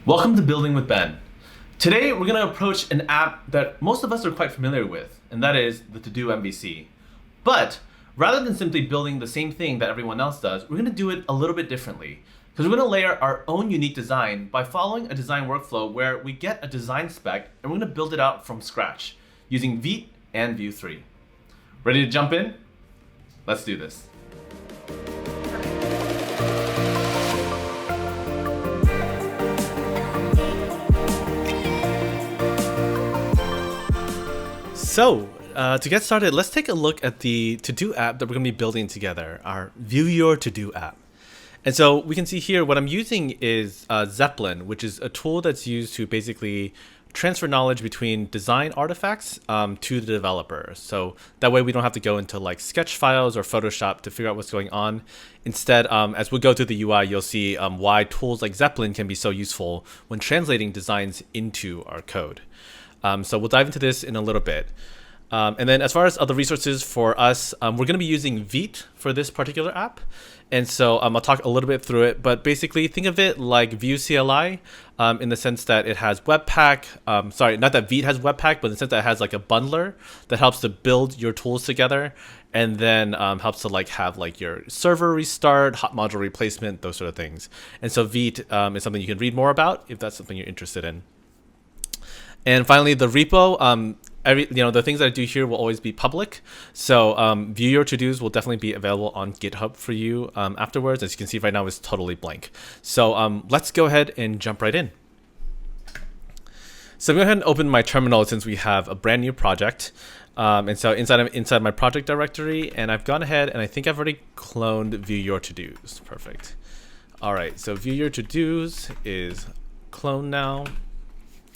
Welcome to Building with Ben. Today we're going to approach an app that most of us are quite familiar with, and that is the TodoMVC. But rather than simply building the same thing that everyone else does, we're going to do it a little bit differently. Because we're going to layer our own unique design by following a design workflow where we get a design spec and we're going to build it out from scratch using Vite and Vue 3. Ready to jump in? Let's do this. So, to get started, let's take a look at the to-do app that we're going to be building together, our View Your To-Do app. And so we can see here what I'm using is Zeplin, which is a tool that's used to basically transfer knowledge between design artifacts to the developer. So that way we don't have to go into like sketch files or Photoshop to figure out what's going on. Instead, as we go through the UI, you'll see why tools like Zeplin can be so useful when translating designs into our code. So we'll dive into this in a little bit. And then as far as other resources for us, we're going to be using Vite for this particular app. And so I'll talk a little bit through it, but basically think of it like Vue CLI in the sense that it has Webpack. Sorry, not that Vite has Webpack, but in the sense that it has like a bundler that helps to build your tools together and then helps to like have like your server restart, hot module replacement, those sort of things. And so Vite is something you can read more about if that's something you're interested in. And finally, the repo, the things that I do here will always be public. So View Your To-Dos will definitely be available on GitHub for you afterwards. As you can see right now, it's totally blank. So let's go ahead and jump right in. So I'm going to go ahead and open my terminal since we have a brand new project. And so inside my project directory, and I've gone ahead and I think I've already cloned View Your To-Dos. Perfect. All right, so View Your To-Dos is cloned now.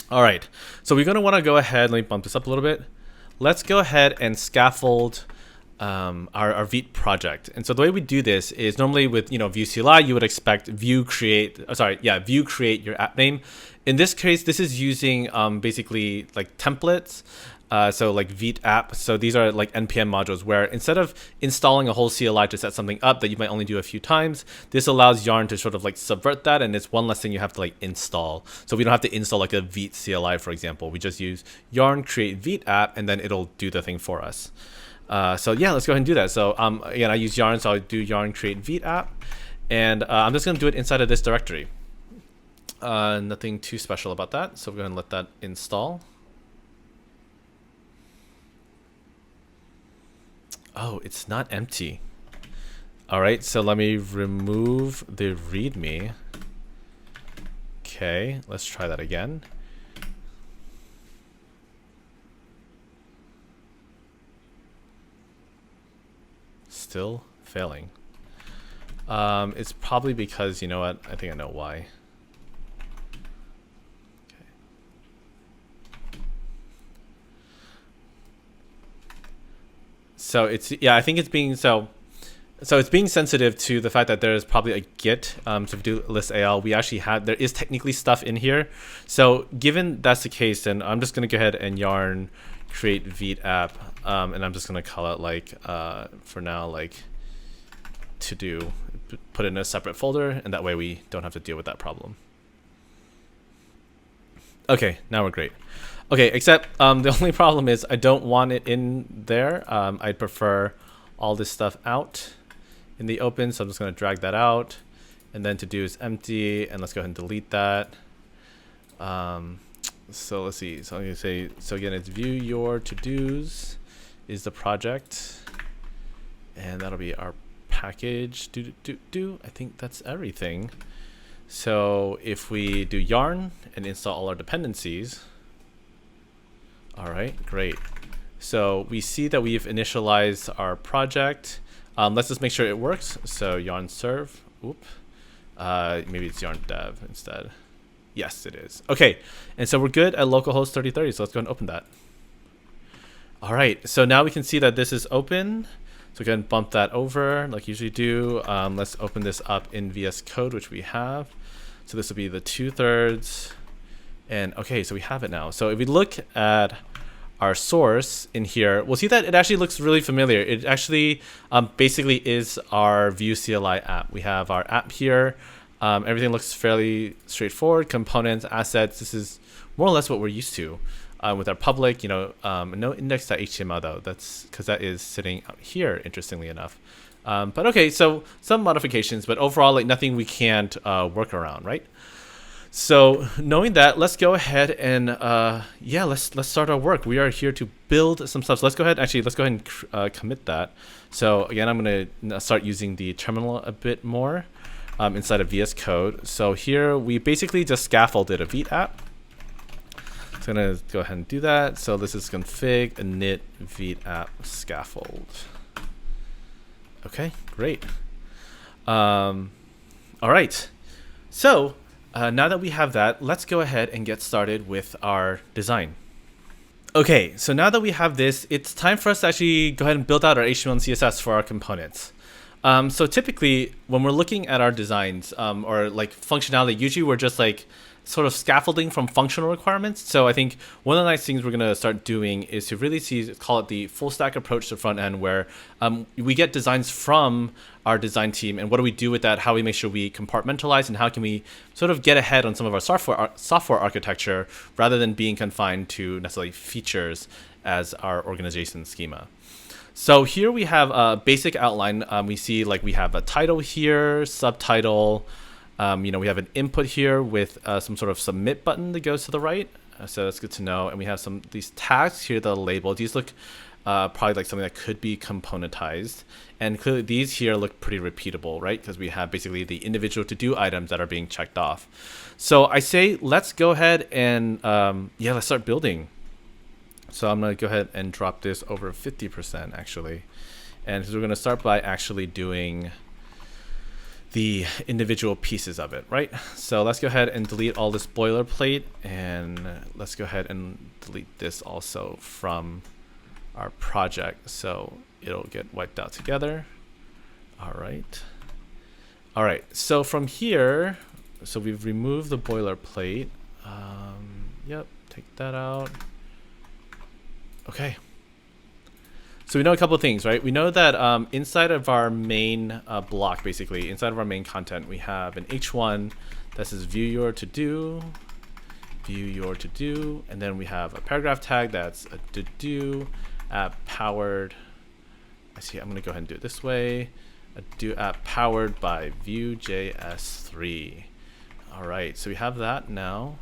All right, so we're going to want to go ahead, let me bump this up a little bit. Let's go ahead and scaffold our Vite project. And so the way we do this is normally with Vue CLI, you would expect Vue create your app name. In this case, this is using basically like templates. So like Vite app. So these are like NPM modules where instead of installing a whole CLI to set something up that you might only do a few times, this allows Yarn to sort of like subvert that, and it's one less thing you have to like install. So we don't have to install like a Vite CLI, for example. We just use Yarn create Vite app, and then it'll do the thing for us. So yeah, let's go ahead and do that. So again, I use Yarn, so I'll do Yarn create Vite app, and I'm just gonna do it inside of this directory. Nothing too special about that. So we're gonna let that install. Oh, it's not empty. All right, so let me remove the README. Okay, let's try that again. Still failing. It's probably because, you know what? I think I know why. So I think it's being it's being sensitive to the fact that there's probably a Git. So if we do list AL, there is technically stuff in here. So given that's the case, then I'm just gonna go ahead and Yarn create Vite app, and I'm just gonna call it like for now like to do, put it in a separate folder, and that way we don't have to deal with that problem. Okay, now we're great. Okay, except the only problem is I don't want it in there. I'd prefer all this stuff out in the open, so I'm just going to drag that out. And then to do is empty, and let's go ahead and delete that. So let's see. So I'm going to say, so again, it's View Your To-Dos is the project, and that'll be our package. I think that's everything. So if we do Yarn and install all our dependencies. All right, great. So we see that we've initialized our project. Let's just make sure it works. So yarn serve, maybe it's yarn dev instead. Yes, it is. Okay, and so we're good at localhost 3030, so let's go and open that. All right, so now we can see that this is open. So go ahead and bump that over like you usually do. Let's open this up in VS Code, which we have. So this will be the 2/3. And okay, so we have it now. So if we look at our source in here, we'll see that it actually looks really familiar. It actually basically is our Vue CLI app. We have our app here. Everything looks fairly straightforward. Components, assets, this is more or less what we're used to with our public, no index.html though. That's because that is sitting out here, interestingly enough. But okay, so some modifications, but overall, like nothing we can't work around, right? So knowing that, let's go ahead and let's start our work. We are here to build some stuff. So let's go ahead and commit that. So again, I'm going to start using the terminal a bit more inside of VS Code. So here we basically just scaffolded a Vite app. So I'm going to go ahead and do that. So this is config init Vite app scaffold. Okay, great. All right. So now that we have that, let's go ahead and get started with our design. Okay, so now that we have this, it's time for us to actually go ahead and build out our HTML and CSS for our components. So typically, when we're looking at our designs or like functionality, usually we're just like sort of scaffolding from functional requirements. So I think one of the nice things we're going to start doing is to really call it the full stack approach to front end, where we get designs from our design team, and what do we do with that? How we make sure we compartmentalize, and how can we sort of get ahead on some of our software architecture rather than being confined to necessarily features as our organization schema. So here we have a basic outline. We see like we have a title here, subtitle. We have an input here with some sort of submit button that goes to the right. So that's good to know. And we have these tags here that are labeled. These look probably like something that could be componentized. And clearly these here look pretty repeatable, right? Because we have basically the individual to-do items that are being checked off. So I say, let's go ahead and let's start building. So I'm going to go ahead and drop this over 50% actually. And so we're going to start by actually doing the individual pieces of it, right? So let's go ahead and delete all this boilerplate, and let's go ahead and delete this also from our project so it'll get wiped out together. All right. So from here, so we've removed the boilerplate. Take that out. Okay. So we know a couple of things, right? We know that inside of our main block, basically, inside of our main content, we have an H1 that says view your to-do, and then we have a paragraph tag that's a to-do app powered. I'm going to go ahead and do it this way. A do app powered by Vue.js3. All right, so we have that now.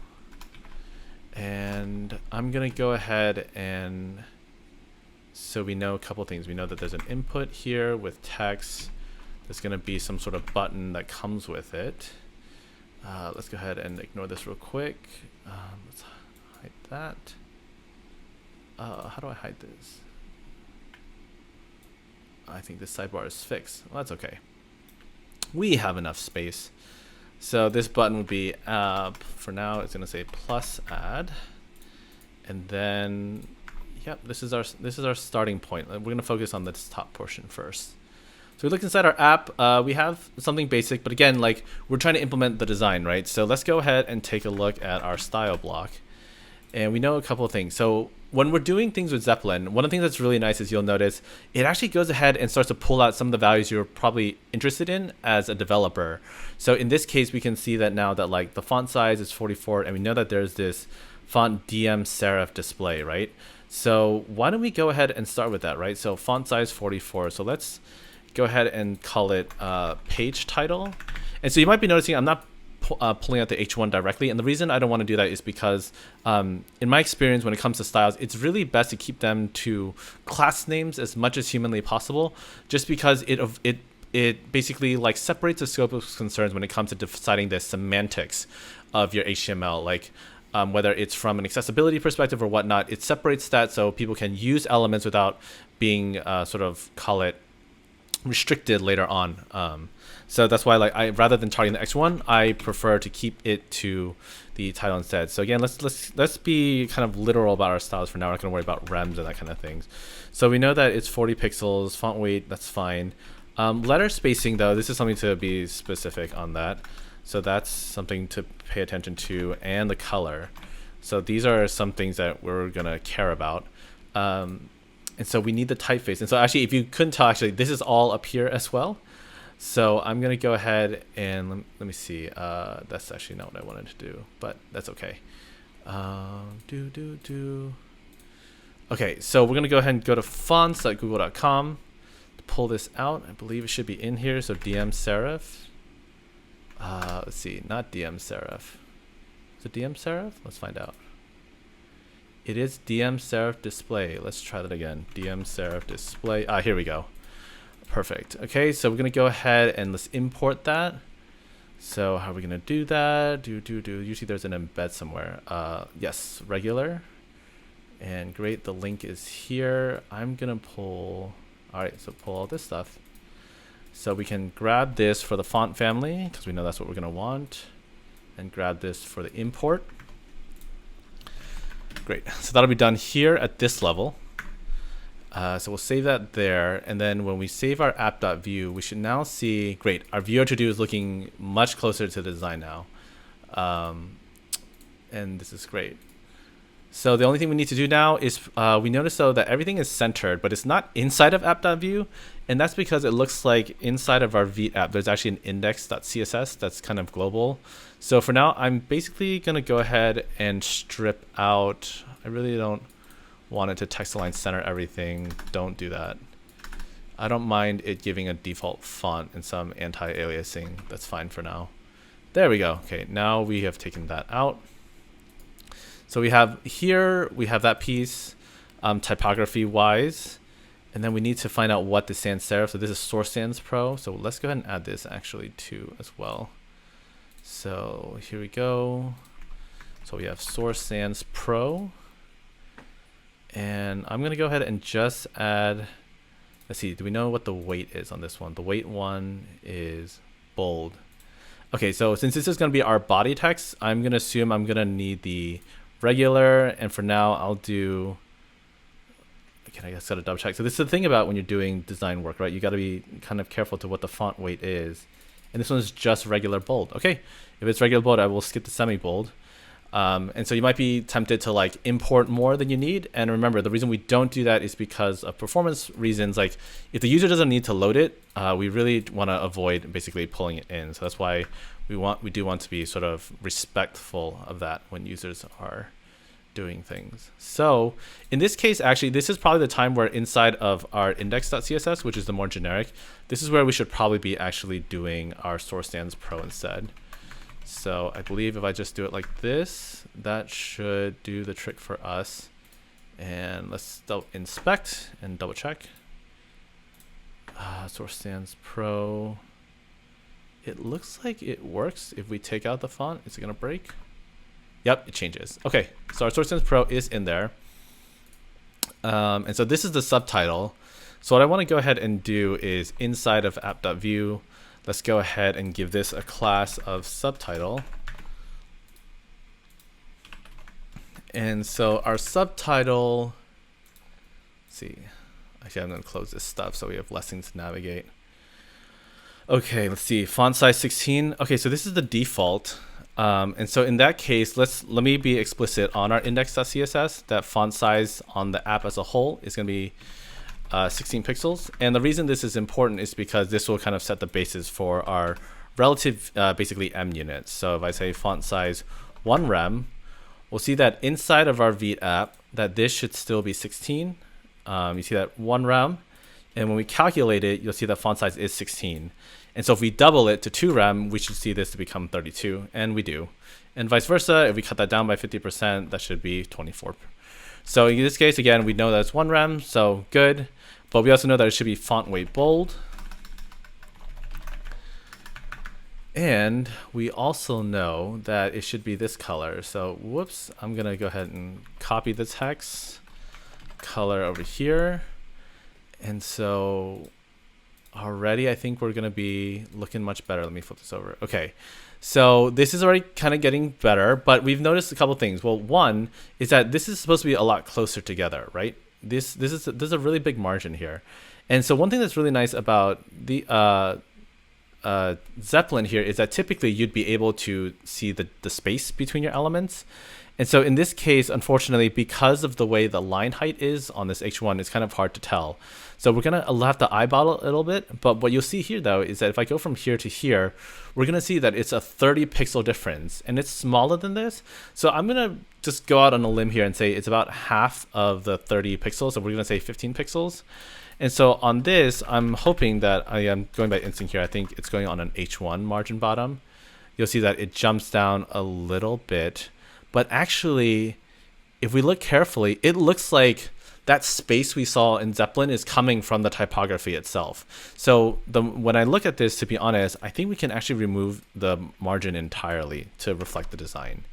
And I'm going to go ahead and... So we know a couple things. We know that there's an input here with text. There's going to be some sort of button that comes with it. Let's go ahead and ignore this real quick. Let's hide that. How do I hide this? I think this sidebar is fixed. Well, that's okay. We have enough space. So this button would be for now, it's going to say plus add. And then... Yep, this is our starting point. We're going to focus on this top portion first. So we look inside our app. We have something basic, but again, like we're trying to implement the design, right? So let's go ahead and take a look at our style block. And we know a couple of things. So when we're doing things with Zeplin, one of the things that's really nice is you'll notice it actually goes ahead and starts to pull out some of the values you're probably interested in as a developer. So in this case, we can see that now that like the font size is 44, and we know that there's this font DM serif display, right? So why don't we go ahead and start with that, right? So font size 44. So let's go ahead and call it page title. And so you might be noticing I'm not pulling out the H1 directly. And the reason I don't want to do that is because in my experience, when it comes to styles, it's really best to keep them to class names as much as humanly possible, just because it basically like separates the scope of concerns when it comes to deciding the semantics of your HTML. Like whether it's from an accessibility perspective or whatnot, it separates that so people can use elements without being sort of call it restricted later on. So that's why like rather than targeting the X1, I prefer to keep it to the title instead. So again, let's be kind of literal about our styles for now. We're not going to worry about rems and that kind of things. So we know that it's 40 pixels, font weight, that's fine. Letter spacing though, this is something to be specific on that. So that's something to pay attention to, and the color. So these are some things that we're gonna care about. And so we need the typeface. And so actually, if you couldn't tell, actually, this is all up here as well. So I'm gonna go ahead and let me see. That's actually not what I wanted to do, but that's okay. Okay, so we're gonna go ahead and go to fonts.google.com to pull this out. I believe it should be in here. So DM serif. Let's see, not DM serif. Is it DM serif? Let's find out. It is DM serif display. Let's try that again. DM serif display. Here we go. Perfect. Okay, so we're gonna go ahead and let's import that. So how are we gonna do that? Usually there's an embed somewhere. Yes, regular. And great, the link is here. I'm gonna pull. All right, so pull all this stuff. So we can grab this for the font family because we know that's what we're gonna want, and grab this for the import. Great, so that'll be done here at this level. So we'll save that there, and then when we save our app.view, we should now see, great, our viewer to do is looking much closer to the design now. And this is great. So the only thing we need to do now is, we notice though that everything is centered, but it's not inside of app.view, and that's because it looks like inside of our Vite app, there's actually an index.css that's kind of global. So for now, I'm basically gonna go ahead and strip out, I really don't want it to text align center everything. Don't do that. I don't mind it giving a default font and some anti-aliasing. That's fine for now. There we go. Okay, now we have taken that out. So we have here, we have that piece typography wise, and then we need to find out what the sans serif. So this is source sans pro. So let's go ahead and add this actually too as well. So here we go. So we have source sans pro. And I'm gonna go ahead and just add, let's see, do we know what the weight is on this one? The weight one is bold. Okay, so since this is gonna be our body text, I'm gonna assume I'm gonna need the regular, and for now I'll do, okay, I guess gotta double check. So this is the thing about when you're doing design work, right? You gotta be kind of careful to what the font weight is. And this one is just regular bold. Okay, if it's regular bold, I will skip the semi-bold. And so you might be tempted to like import more than you need. And remember, the reason we don't do that is because of performance reasons. Like if the user doesn't need to load it, we really want to avoid basically pulling it in. So that's why we do want to be sort of respectful of that when users are doing things. So in this case, actually, this is probably the time where inside of our index.css, which is the more generic, this is where we should probably be actually doing our source sans pro instead. So I believe if I just do it like this, that should do the trick for us. And let's inspect and double check. Source sans pro. It looks like it works. If we take out the font, is it gonna break? Yep, it changes. Okay, so our source sans pro is in there. And so this is the subtitle. So what I wanna go ahead and do is inside of app.view, let's go ahead and give this a class of subtitle. And so our subtitle, let's see, actually I'm gonna close this stuff so we have less things to navigate. Okay, let's see, font size 16. Okay, so this is the default. And so in that case, let me be explicit on our index.css that font size on the app as a whole is gonna be 16 pixels. And the reason this is important is because this will kind of set the basis for our relative basically M units. So if I say font size 1 rem, we'll see that inside of our Vite app that this should still be 16. You see that 1 rem, and when we calculate it, you'll see that font size is 16. And so if we double it to 2 rem, we should see this to become 32, and we do. And vice versa, if we cut that down by 50%, that should be 24. So in this case, again, we know that it's 1 rem, so good. But we also know that it should be font weight bold. And we also know that it should be this color. So whoops, I'm gonna go ahead and copy the text color over here. And so already I think we're gonna be looking much better. Let me flip this over. Okay, so this is already kind of getting better, but we've noticed a couple things. Well, one is that this is supposed to be a lot closer together, right? There's a really big margin here. And so one thing that's really nice about the Zeppelin here is that typically you'd be able to see the space between your elements. And so in this case, unfortunately, because of the way the line height is on this H1, it's kind of hard to tell. So we're going to have to eyeball it a little bit. But what you'll see here, though, is that if I go from here to here, we're going to see that it's a 30 pixel difference. And it's smaller than this. So I'm going to just go out on a limb here and say it's about half of the 30 pixels. So we're going to say 15 pixels. And so on this, I'm hoping that I am going by instinct here. I think it's going on an H1 margin bottom. You'll see that it jumps down a little bit. But actually, if we look carefully, it looks like that space we saw in Zeppelin is coming from the typography itself. So when I look at this, to be honest, I think we can actually remove the margin entirely to reflect the design.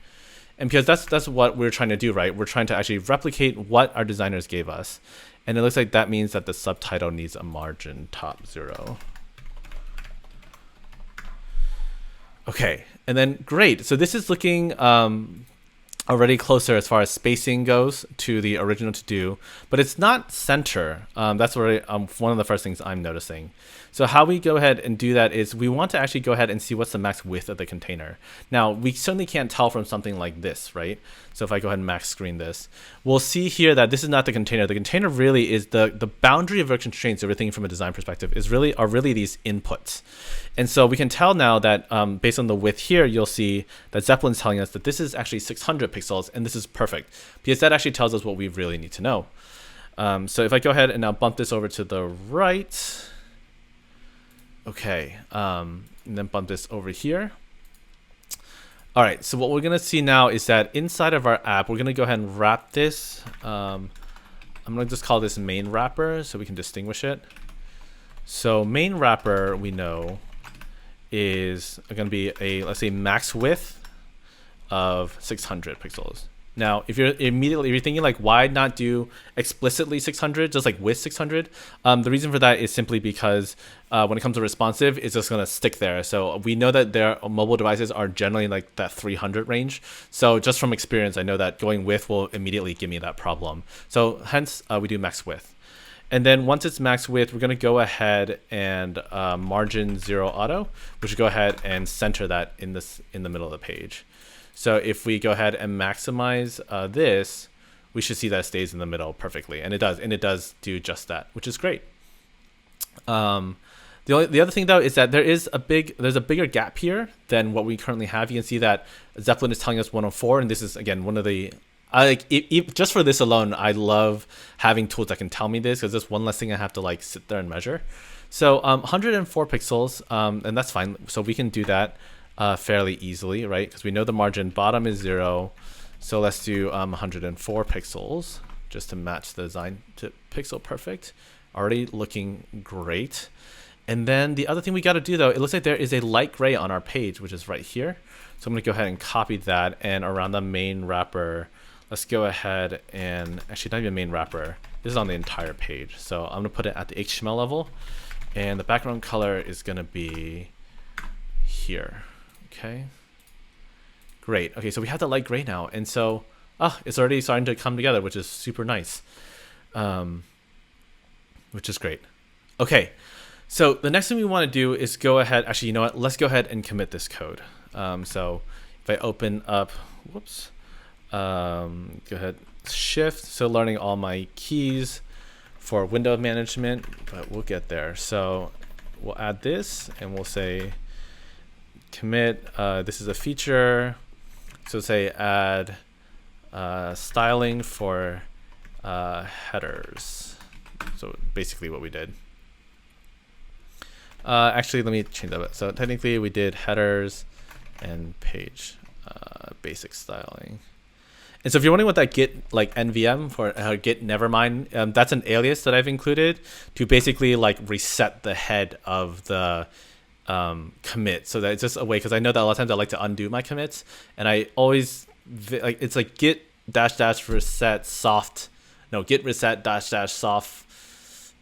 And because that's what we're trying to do, right? We're trying to actually replicate what our designers gave us. And it looks like that means that the subtitle needs a margin top 0. Okay, and then great. So this is looking already closer as far as spacing goes to the original to-do, but it's not center. That's where one of the first things I'm noticing. So how we go ahead and do that is we want to actually go ahead and see what's the max width of the container. Now, we certainly can't tell from something like this, right? So if I go ahead and max screen this, we'll see here that this is not the container. The container really is the boundary of our constraints, everything from a design perspective, are really these inputs. And so we can tell now that based on the width here, you'll see that Zeppelin's telling us that this is actually 600 pixels, and this is perfect because that actually tells us what we really need to know. So if I go ahead and now bump this over to the right, okay, and then bump this over here. All right, so what we're gonna see now is that inside of our app, we're gonna go ahead and wrap this. I'm gonna just call this main wrapper so we can distinguish it. So main wrapper, we know, is going to be a, let's say, max width of 600 pixels. Now, if you're thinking like, why not do explicitly 600, just like with 600? The reason for that is simply because when it comes to responsive, it's just going to stick there. So we know that their mobile devices are generally like that 300 range. So just from experience, I know that going with will immediately give me that problem. So hence, we do max width. And then once it's max width, we're going to go ahead and margin 0 auto, which will go ahead and center that in the middle of the page. So if we go ahead and maximize this, we should see that it stays in the middle perfectly, and it does do just that, which is great. The other thing though is that there's a bigger gap here than what we currently have. You can see that Zeppelin is telling us 104, and this is again one of the just for this alone, I love having tools that can tell me this because there's one less thing I have to like sit there and measure. So 104 pixels, and that's fine. So we can do that fairly easily, right? Because we know the margin bottom is 0. So let's do 104 pixels just to match the design to pixel perfect. Already looking great. And then the other thing we got to do though, it looks like there is a light gray on our page, which is right here. So I'm going to go ahead and copy that, and around the main wrapper, let's go ahead and actually not even main wrapper. This is on the entire page. So I'm going to put it at the HTML level, and the background color is going to be here. Okay. Great. Okay, so we have the light gray now, and so it's already starting to come together, which is super nice, which is great. Okay, so the next thing we want to do is go ahead. Actually, you know what? Let's go ahead and commit this code. So if I open up, whoops. Go ahead, shift. So learning all my keys for window management, but we'll get there. So we'll add this and we'll say commit. This is a feature. So say add styling for headers. So basically what we did. Actually, let me change that. So technically we did headers and page basic styling. And so if you're wondering what that git like NVM for git nevermind, that's an alias that I've included to basically like reset the head of the commit. So that it's just a way, because I know that a lot of times I like to undo my commits, and I always like it's like git -- reset soft, no git reset -- soft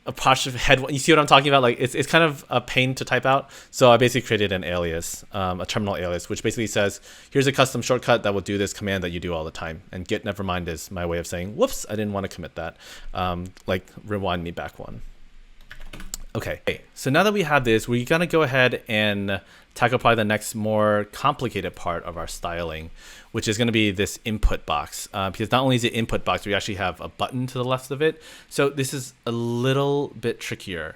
apostrophe head. You see what I'm talking about? Like it's kind of a pain to type out. So I basically created an alias, a terminal alias, which basically says, here's a custom shortcut that will do this command that you do all the time. And git nevermind is my way of saying, whoops, I didn't want to commit that. Like rewind me back one. Okay, so now that we have this, we're gonna go ahead and tackle probably the next more complicated part of our styling, which is gonna be this input box. Because not only is it input box, we actually have a button to the left of it. So this is a little bit trickier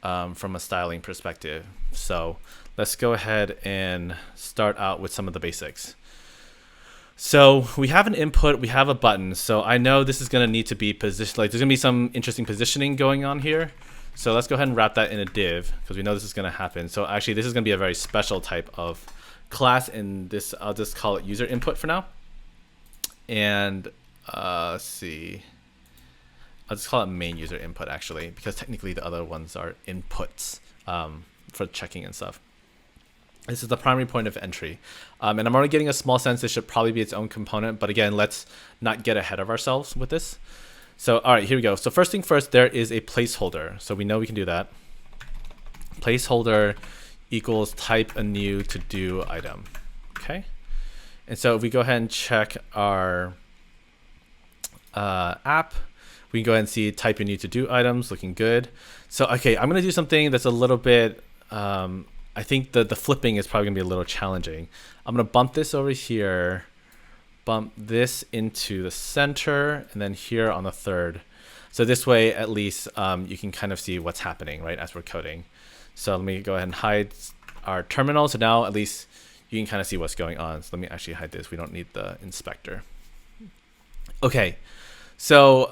from a styling perspective. So let's go ahead and start out with some of the basics. So we have an input, we have a button. So I know this is gonna need to be positioned, like there's gonna be some interesting positioning going on here. So let's go ahead and wrap that in a div because we know this is going to happen. So actually this is going to be a very special type of class, and this I'll just call it user input for now. And let's see, I'll just call it main user input actually, because technically the other ones are inputs for checking and stuff. This is the primary point of entry. And I'm already getting a small sense this should probably be its own component, but again, let's not get ahead of ourselves with this. So, all right, here we go. So first thing first, there is a placeholder. So we know we can do that. Placeholder equals type a new to-do item. Okay. And so if we go ahead and check our app, we can go ahead and see type a new to-do items, looking good. So, okay, I'm going to do something that's a little bit, I think the flipping is probably going to be a little challenging. I'm going to bump this over here. Bump this into the center and then here on the third. So this way, at least you can kind of see what's happening, right, as we're coding. So let me go ahead and hide our terminal. So now at least you can kind of see what's going on. So let me actually hide this. We don't need the inspector. Okay, so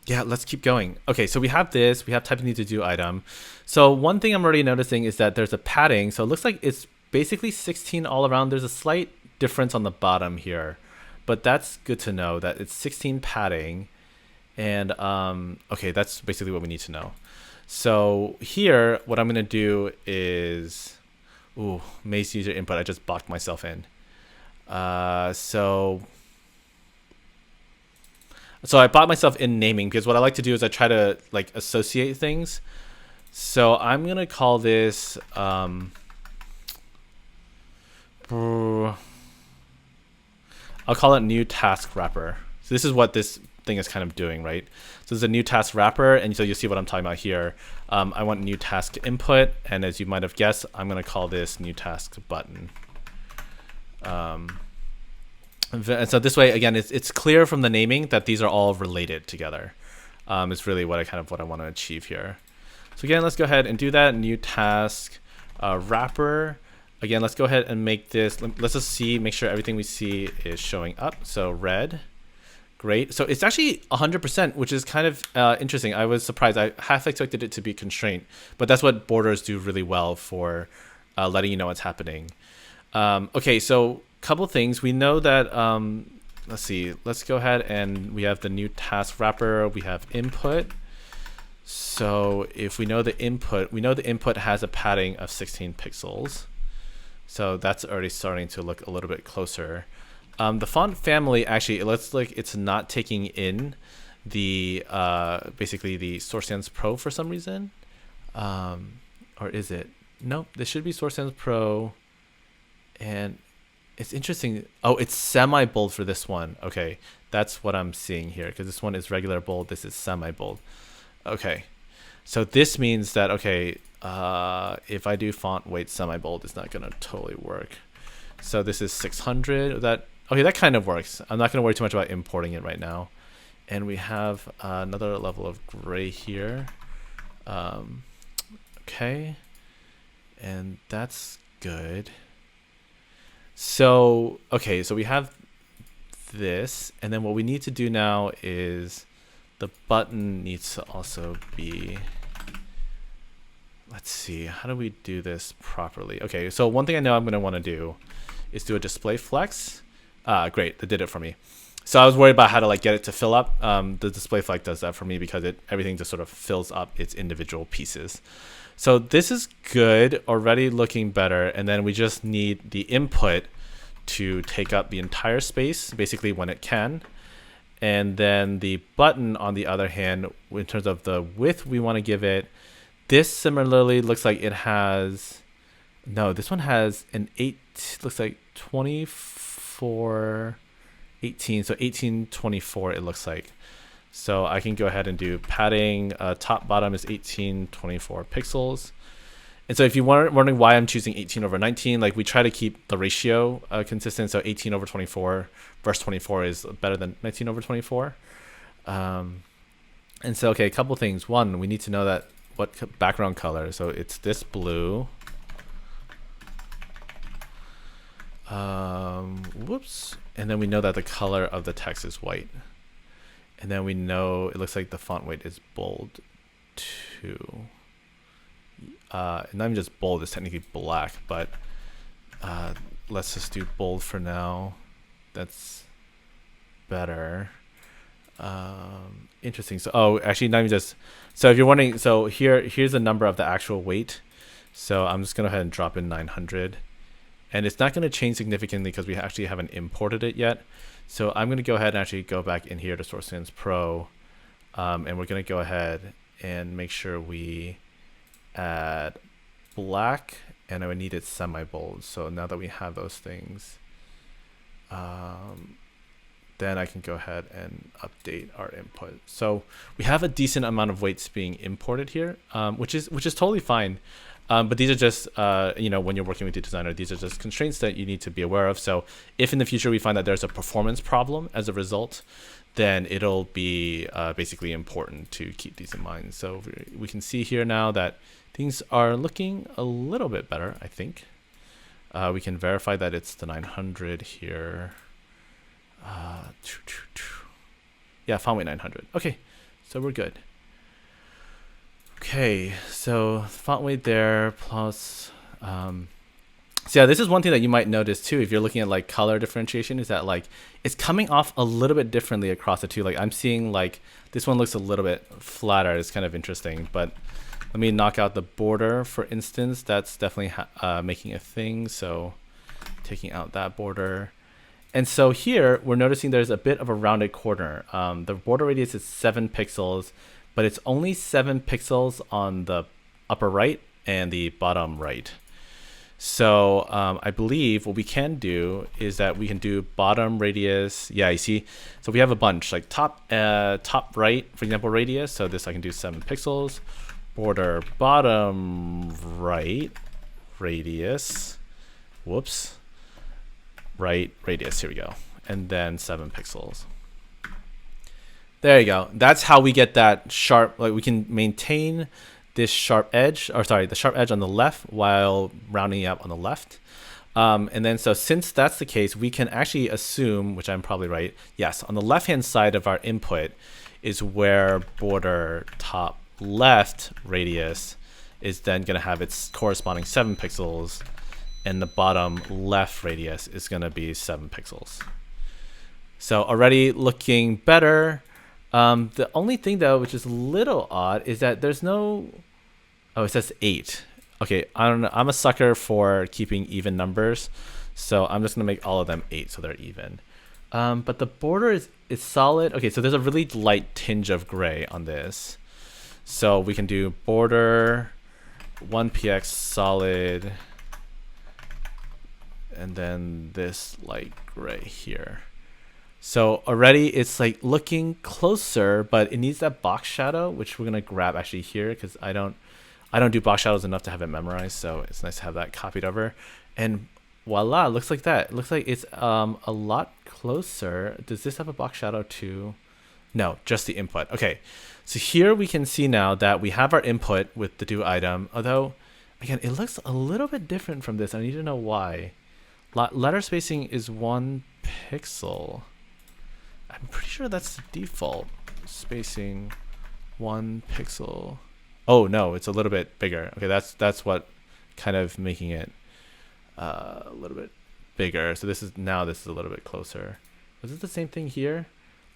yeah, let's keep going. Okay, so we have this. We have type need to do item. So one thing I'm already noticing is that there's a padding. So it looks like it's basically 16 all around. There's a slight difference on the bottom here, but that's good to know that it's 16 padding. And okay, that's basically what we need to know. So here, what I'm gonna do is, maze user input, I just boxed myself in. So I bought myself in naming because what I like to do is I try to like associate things. So I'm gonna call this I'll call it new task wrapper. So this is what this thing is kind of doing, right? So there's a new task wrapper, and so you'll see what I'm talking about here. I want new task input, and as you might have guessed, I'm going to call this new task button. And so this way, again, it's clear from the naming that these are all related together. It's really what I want to achieve here. So again, let's go ahead and do that. New task wrapper. Again, let's go ahead and make this, let's just make sure everything we see is showing up. So red, great. So it's actually 100%, which is kind of interesting. I was surprised. I half expected it to be constraint, but that's what borders do really well for letting you know what's happening. Okay, so a couple things. We know that, let's see, let's go ahead and we have the new task wrapper. We have input. So if we know the input, we know the input has a padding of 16 pixels. So that's already starting to look a little bit closer. The font family, actually, it looks like it's not taking in the basically the Source Sans Pro for some reason. Or is it? Nope, this should be Source Sans Pro. And it's interesting. Oh, it's semi-bold for this one. Okay, that's what I'm seeing here, because this one is regular bold. This is semi-bold. Okay, so this means that, okay, if I do font weight semi-bold, it's not gonna totally work. So this is 600. Okay, that kind of works. I'm not gonna worry too much about importing it right now. And we have another level of gray here. Okay, and that's good. So okay, so we have this, and then what we need to do now is the button needs to also be, let's see, how do we do this properly? Okay, so one thing I know I'm going to want to do is do a display flex. Great, that did it for me. So I was worried about how to like get it to fill up. The display flex does that for me because everything just sort of fills up its individual pieces. So this is good, already looking better, and then we just need the input to take up the entire space, basically when it can. And then the button, on the other hand, in terms of the width we want to give it, this similarly looks like it has, no, this one has an 8, looks like 24, 18, so 1824 it looks like. So I can go ahead and do padding. Top bottom is 1824 pixels. And so if you're wondering why I'm choosing 18 over 19, like we try to keep the ratio consistent. So 18 over 24 versus 24 is better than 19 over 24. And so, okay, a couple things. One, we need to know that what background color. So it's this blue. Whoops. And then we know that the color of the text is white. And then we know it looks like the font weight is bold too. Not even just bold, it's technically black, but let's just do bold for now. That's better. Interesting. So, oh, actually, not even just. So, if you're wondering, so here's the number of the actual weight. So, I'm just gonna go ahead and drop in 900, and it's not gonna change significantly because we actually haven't imported it yet. So, I'm gonna go ahead and actually go back in here to SourceSense Pro, and we're gonna go ahead and make sure we add black, and I would need it semi-bold. So now that we have those things, then I can go ahead and update our input. So we have a decent amount of weights being imported here, which is totally fine. But these are just, when you're working with the designer, these are just constraints that you need to be aware of. So if in the future we find that there's a performance problem as a result, then it'll be basically important to keep these in mind. So we can see here now that things are looking a little bit better, I think. We can verify that it's the 900 here. Yeah, font weight 900. Okay, so we're good. Okay, so font weight there plus so yeah, this is one thing that you might notice too if you're looking at like color differentiation, is that like it's coming off a little bit differently across the two. Like I'm seeing like this one looks a little bit flatter. It's kind of interesting, but let me knock out the border, for instance. That's definitely making a thing. So taking out that border. And so here we're noticing there's a bit of a rounded corner. The border radius is 7 pixels, but it's only 7 pixels on the upper right and the bottom right. So I believe what we can do is that we can do bottom radius. Yeah, you see, so we have a bunch like top right, for example, radius. So this I can do 7 pixels. Border bottom right radius. Whoops. Right radius. Here we go. And then 7 pixels. There you go. That's how we get that sharp. Like we can maintain this sharp edge, or sorry, the sharp edge on the left while rounding it up on the left. And then so since that's the case, we can actually assume, which I'm probably right, yes, on the left-hand side of our input is where border top left radius is then going to have its corresponding 7 pixels, and the bottom left radius is going to be 7 pixels. So already looking better. The only thing though, which is a little odd, is that there's no, oh, it says 8. Okay, I don't know. I'm a sucker for keeping even numbers, so I'm just gonna make all of them 8 so they're even. But the border is solid. Okay, so there's a really light tinge of gray on this. So we can do border 1px solid, and then this light gray here. So already it's like looking closer, but it needs that box shadow, which we're gonna grab actually here because I don't do box shadows enough to have it memorized. So it's nice to have that copied over, and voila, it looks like that. It looks like it's a lot closer. Does this have a box shadow too? No, just the input. Okay, so here we can see now that we have our input with the do item. Although, again, it looks a little bit different from this. I need to know why. Letter spacing is 1 pixel. I'm pretty sure that's the default spacing, 1 pixel. Oh no, it's a little bit bigger. Okay, that's what kind of making it a little bit bigger. So this is a little bit closer. Is it the same thing here?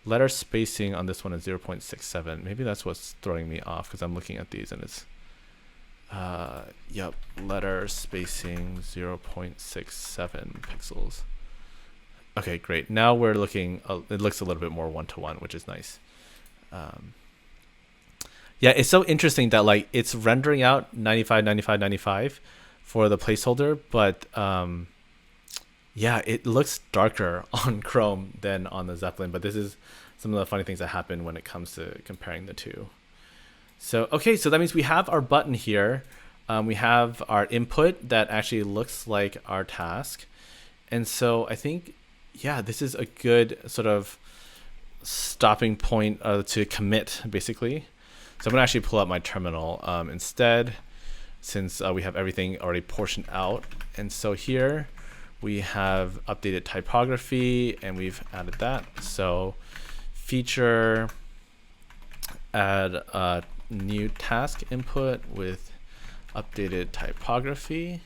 Letter spacing on this one is 0.67. Maybe that's what's throwing me off because I'm looking at these and it's yep, letter spacing 0.67 pixels. Okay, great. Now we're looking, it looks a little bit more one-to-one, which is nice. Yeah, it's so interesting that like it's rendering out 95, 95, 95 for the placeholder, but yeah, it looks darker on Chrome than on the Zeppelin, but this is some of the funny things that happen when it comes to comparing the two. So, okay, so that means we have our button here. We have our input that actually looks like our task. And so I think, yeah, this is a good sort of stopping point to commit, basically. So I'm going to actually pull up my terminal instead, since we have everything already portioned out. And so here we have updated typography, and we've added that. So feature, add a new task input with updated typography.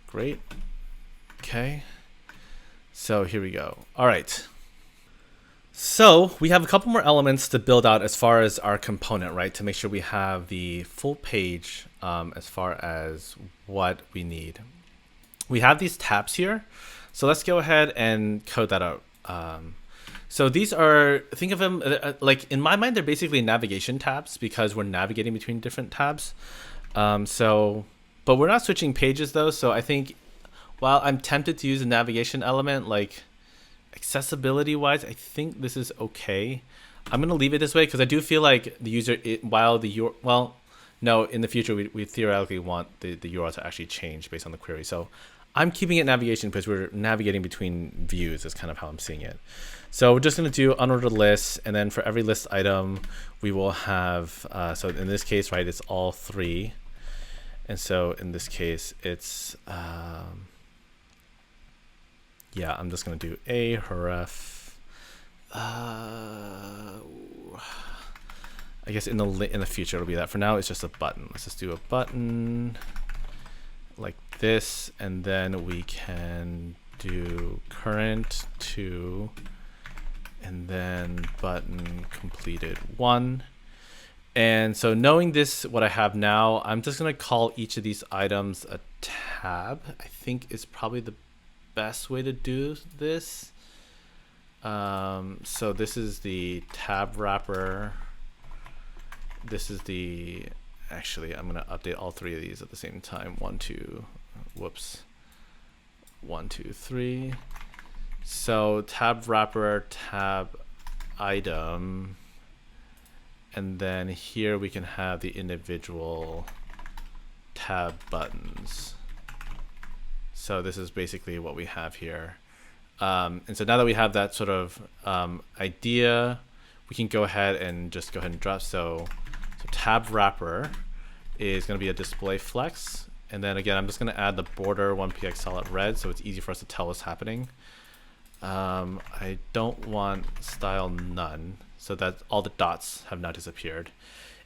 Great. Okay. So here we go. All right. So we have a couple more elements to build out as far as our component, right? To make sure we have the full page as far as what we need. We have these tabs here. So let's go ahead and code that out. So these are, think of them like in my mind, they're basically navigation tabs because we're navigating between different tabs. But we're not switching pages though. So I think while I'm tempted to use a navigation element, like accessibility wise, I think this is okay. I'm going to leave it this way because I do feel like the user, in the future, we theoretically want the URL to actually change based on the query. So I'm keeping it navigation because we're navigating between views is kind of how I'm seeing it. So we're just going to do unordered lists. And then for every list item, we will have, so in this case, right, it's all 3. And so in this case, it's, yeah, I'm just going to do a href. I guess in the future it'll be that. For now, it's just a button. Let's just do a button like this, and then we can do current 2, and then button completed 1. And so knowing this, what I have now, I'm just going to call each of these items a tab. I think is probably the best way to do this. So this is the tab wrapper. This is the, actually, I'm going to update all 3 of these at the same time. 1, 2, whoops. 1, 2, 3. So tab wrapper, tab item. And then here we can have the individual tab buttons. So this is basically what we have here. And so now that we have that sort of idea, we can go ahead and just go ahead and drop. So tab wrapper is going to be a display flex. And then again, I'm just going to add the border 1px solid red so it's easy for us to tell what's happening. I don't want style none, so that all the dots have now disappeared.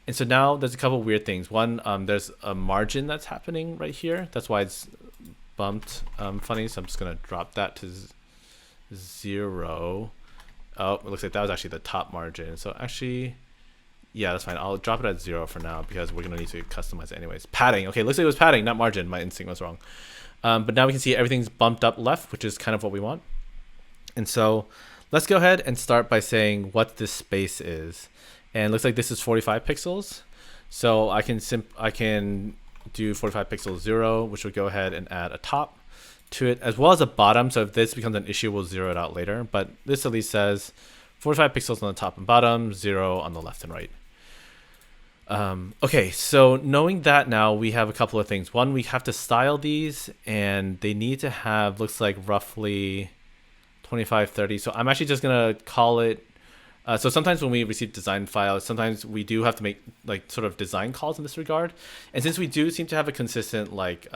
And so now there's a couple weird things. One, there's a margin that's happening right here. That's why it's bumped funny. So I'm just going to drop that to 0. Oh, it looks like that was actually the top margin. So actually, yeah, that's fine. I'll drop it at 0 for now because we're going to need to customize it anyways. Padding. Okay, looks like it was padding, not margin. My instinct was wrong. But now we can see everything's bumped up left, which is kind of what we want. And so let's go ahead and start by saying what this space is. And it looks like this is 45 pixels. So I can do 45 pixels 0, which will go ahead and add a top to it as well as a bottom. So if this becomes an issue, we'll 0 it out later. But this at least says 45 pixels on the top and bottom, 0 on the left and right. Okay, so knowing that now, we have a couple of things. One, we have to style these, and they need to have, looks like roughly 25, 30. So I'm actually just going to call it. So sometimes when we receive design files, sometimes we do have to make like sort of design calls in this regard. And since we do seem to have a consistent like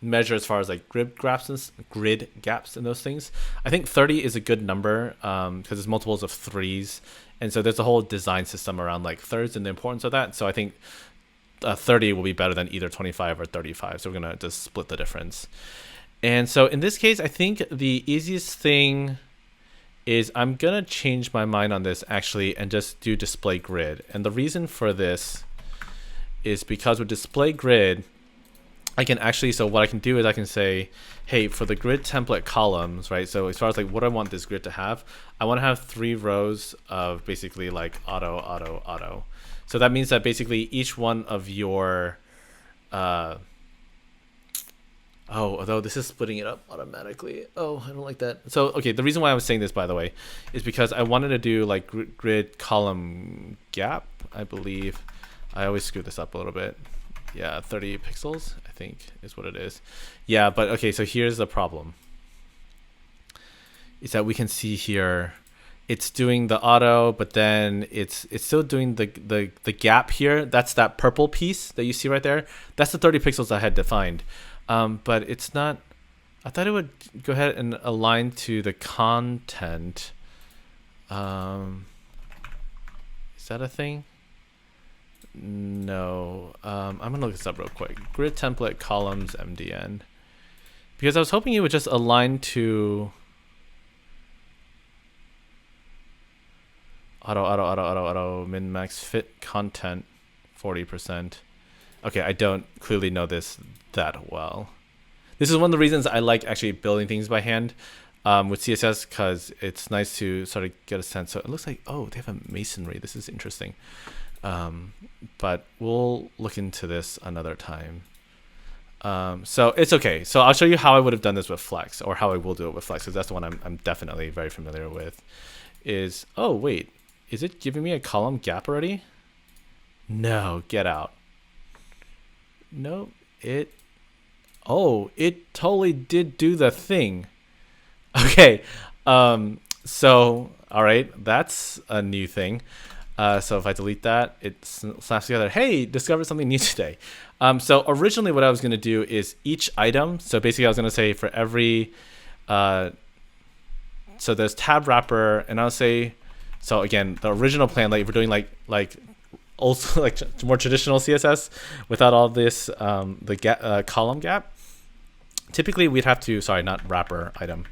measure as far as like grid gaps and those things, I think 30 is a good number because it's multiples of 3s. And so there's a whole design system around like thirds and the importance of that. So I think 30 will be better than either 25 or 35. So we're going to just split the difference. And so in this case, I think the easiest thing is I'm going to change my mind on this actually and just do display grid. And the reason for this is because with display grid, I can actually, so what I can do is I can say, hey, for the grid template columns, right? So as far as like what I want this grid to have, I want to have 3 rows of basically like auto, auto, auto. So that means that basically each one of your Oh, although this is splitting it up automatically. Oh, I don't like that. So, okay, the reason why I was saying this, by the way, is because I wanted to do like grid column gap, I believe. I always screw this up a little bit. Yeah, 30 pixels, I think is what it is. Yeah, but okay, so here's the problem. Is that we can see here, it's doing the auto, but then it's still doing the gap here. That's that purple piece that you see right there. That's the 30 pixels I had defined. But it's not, I thought it would go ahead and align to the content. Is that a thing? No. I'm gonna look this up real quick. Grid template columns MDN. Because I was hoping it would just align to auto, min max fit content 40%. Okay, I don't clearly know this that well. This is one of the reasons I like actually building things by hand with CSS, because it's nice to sort of get a sense. So it looks like, oh, they have a masonry. This is interesting. But we'll look into this another time. So it's okay. So I'll show you how I would have done this with Flex, or how I will do it with Flex, because that's the one I'm definitely very familiar with. Is, oh, wait, is it giving me a column gap already? No, get out. No, it totally did do the thing. Okay, so all right, that's a new thing. So if I delete that, it slaps together. Hey, discovered something new today. So originally what I was going to do is each item. So basically I was going to say for every, so there's tab wrapper, and I'll say, so again, the original plan, like if we're doing like also like more traditional CSS without all this, the column gap, typically we'd have to, sorry, not wrapper, item,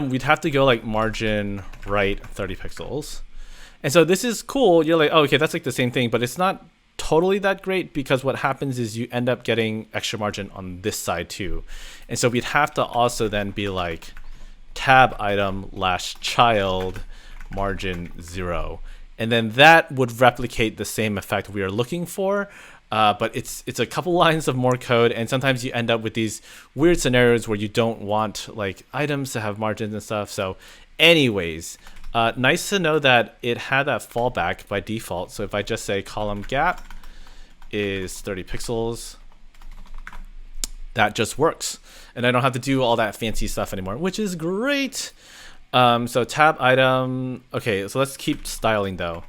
we'd have to go like margin right 30 pixels. And so this is cool. You're like, oh, okay, that's like the same thing, but it's not totally that great, because what happens is you end up getting extra margin on this side too. And so we'd have to also then be like tab item / child margin 0. And then that would replicate the same effect we are looking for. But it's a couple lines of more code, and sometimes you end up with these weird scenarios where you don't want like items to have margins and stuff. So anyways, nice to know that it had that fallback by default. So if I just say column gap is 30 pixels, that just works. And I don't have to do all that fancy stuff anymore, which is great. So tab item, okay, so let's keep styling though.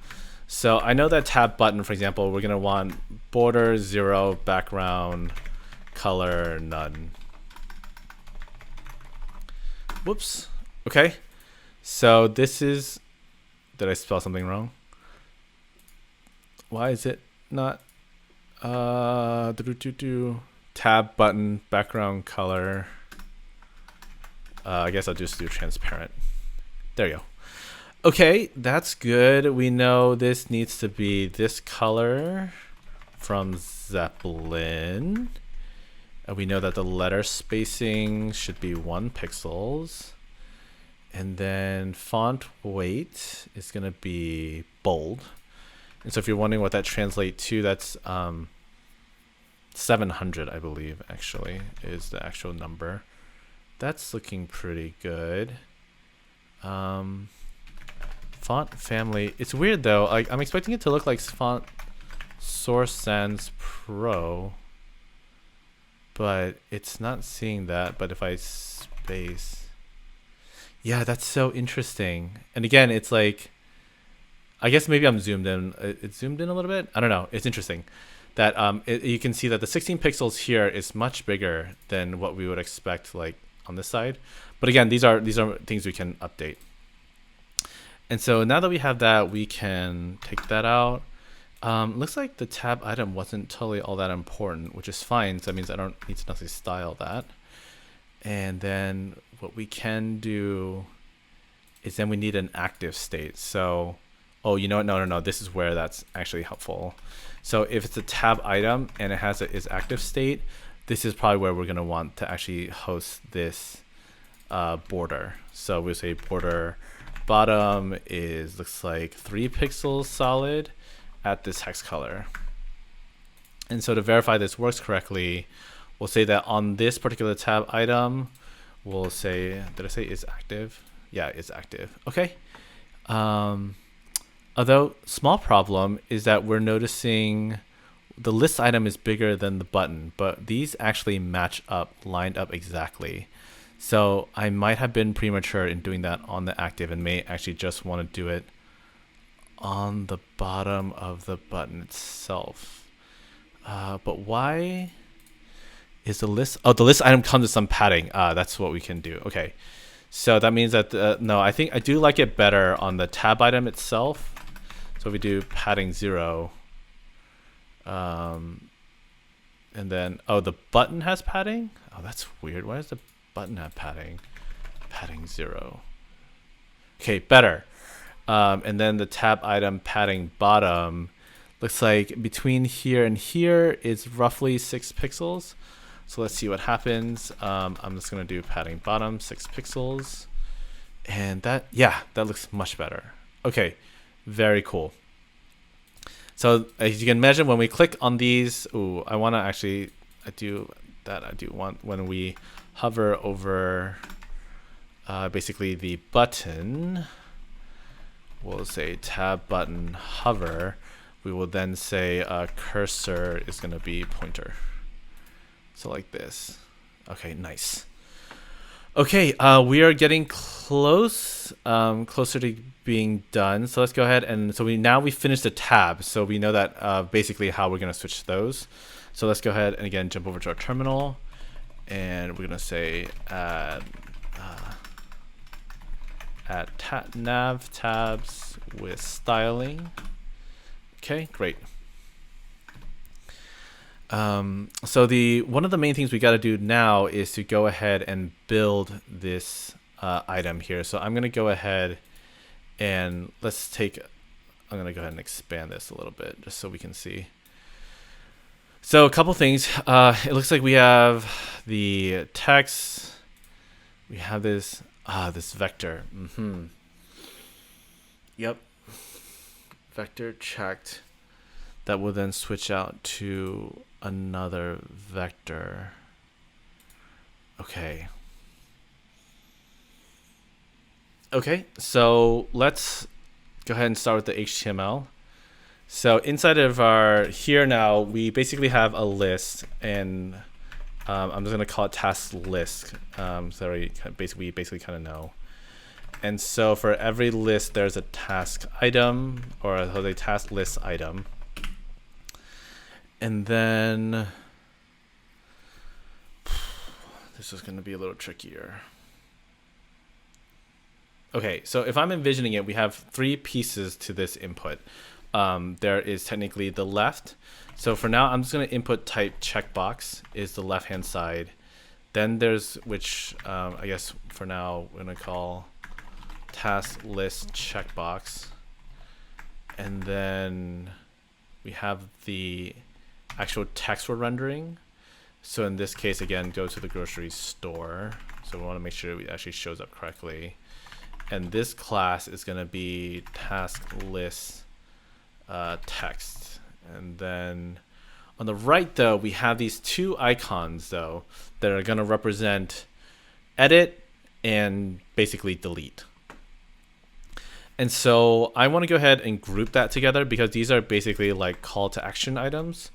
So I know that tab button, for example, we're gonna want border 0, background color none. Whoops. Okay. So this is, did I spell something wrong? Why is it not tab button background color? I guess I'll just do transparent. There you go. Okay, that's good. We know this needs to be this color from Zeplin. We know that the letter spacing should be 1 pixels. And then font weight is going to be bold. And so if you're wondering what that translates to, that's 700, I believe, actually, is the actual number. That's looking pretty good. Font family, it's weird though. Like I'm expecting it to look like font source sans pro, but it's not seeing that. But if I space, yeah, that's so interesting. And again, it's like, I guess maybe I'm zoomed in. It's zoomed in a little bit. I don't know. It's interesting that you can see that the 16 pixels here is much bigger than what we would expect like on this side. But again, these are things we can update. And so now that we have that, we can take that out. Looks like the tab item wasn't totally all that important, which is fine. So that means I don't need to necessarily style that. And then what we can do is then we need an active state. So, oh, you know what? No. This is where that's actually helpful. So if it's a tab item and it has its active state, this is probably where we're going to want to actually host this border. So we'll say border bottom is, looks like 3 pixels solid at this hex color. And so to verify this works correctly, we'll say that on this particular tab item, we'll say, did I say is active? Yeah, it's active. Okay. Although small problem is that we're noticing the list item is bigger than the button, but these actually match up, lined up exactly. So I might have been premature in doing that on the active and may actually just want to do it on the bottom of the button itself. But why is the list? Oh, the list item comes with some padding. That's what we can do. Okay. So that means that, no, I think I do like it better on the tab item itself. So if we do padding 0, and then, oh, the button has padding? Oh, that's weird. Why does the button have padding? Padding 0. Okay, better. And then the tab item padding bottom looks like between here and here is roughly 6 pixels. So let's see what happens. I'm just going to do padding bottom 6 pixels. And that, yeah, that looks much better. Okay, very cool. So as you can imagine, when we click on these, ooh, I want to actually, I do want when we hover over basically the button, we'll say tab button hover. We will then say cursor is going to be pointer. So like this. Okay, nice. Okay, we are getting close, closer to being done. So let's go ahead and so we finished the tab. So we know that basically how we're going to switch those. So let's go ahead and again jump over to our terminal, and we're going to say add nav tabs with styling. Okay, great. So one of the main things we got to do now is to go ahead and build this item here. So I'm going to go ahead and I'm going to go ahead and expand this a little bit just so we can see. So a couple things. It looks like we have the text. We have this vector. Yep. Vector checked. That will then switch out to another vector. Okay. Okay, so let's go ahead and start with the HTML. So inside of our here now, we basically have a list, and I'm just gonna call it task list. So we basically kind of know. And so for every list, there's a task item or a task list item. And then this is going to be a little trickier. Okay, so if I'm envisioning it, we have 3 pieces to this input. There is technically the left. So for now, I'm just going to input type checkbox is the left-hand side. Then there's, which I guess for now, we're going to call task list checkbox. And then we have the actual text we're rendering. So in this case, again, go to the grocery store. So we want to make sure it actually shows up correctly. And this class is going to be task list text. And then on the right, though, we have these 2 icons, though, that are going to represent edit and basically delete. And so I want to go ahead and group that together because these are basically like call to action items.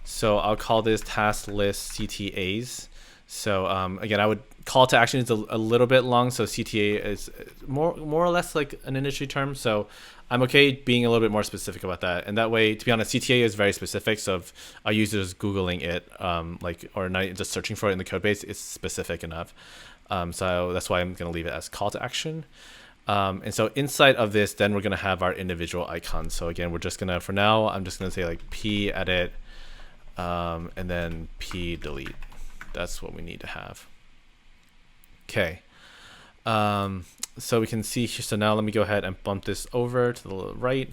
So I'll call this task list CTAs. So again, I would call to action is a little bit long. So CTA is more or less like an industry term. So I'm okay being a little bit more specific about that. And that way, to be honest, CTA is very specific. So if a user is Googling it, or not just searching for it in the code base, it's specific enough. So that's why I'm going to leave it as call to action. And so inside of this, then we're going to have our individual icons. So again, we're just going to, for now, I'm just going to say like P edit, and then P delete. That's what we need to have. Okay. So we can see here. So now let me go ahead and bump this over to the right.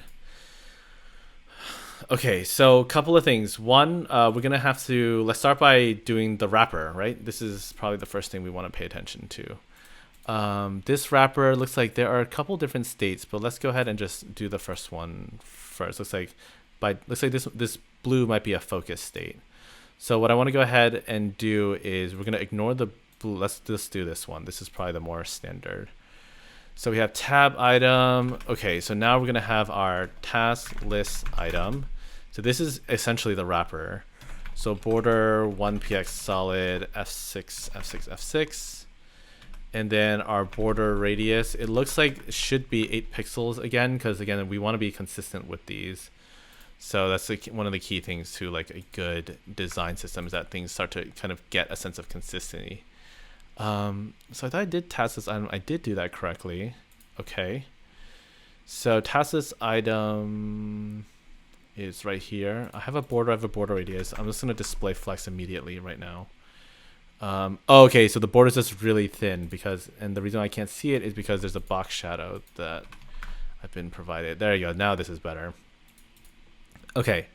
Okay, so a couple of things. One, we're going to have to, let's start by doing the wrapper, right? This is probably the first thing we want to pay attention to. This wrapper looks like there are a couple different states, but let's go ahead and just do the first one first. Looks like this blue might be a focus state. So what I want to go ahead and do is we're going to ignore the blue. Let's just do this one. This is probably the more standard. So we have tab item. Okay, so now we're going to have our task list item. So this is essentially the wrapper. So border 1px solid f6, f6, f6. And then our border radius, it looks like it should be 8 pixels again, because again, we want to be consistent with these. So that's like one of the key things to like a good design system, is that things start to kind of get a sense of consistency. So I thought I did task list item. I did do that correctly. Okay. So task list item is right here. I have a border radius. I'm just going to display flex immediately right now. Okay, so the border is just really thin and the reason I can't see it is because there's a box shadow that I've been provided. There you go. Now this is better. Okay.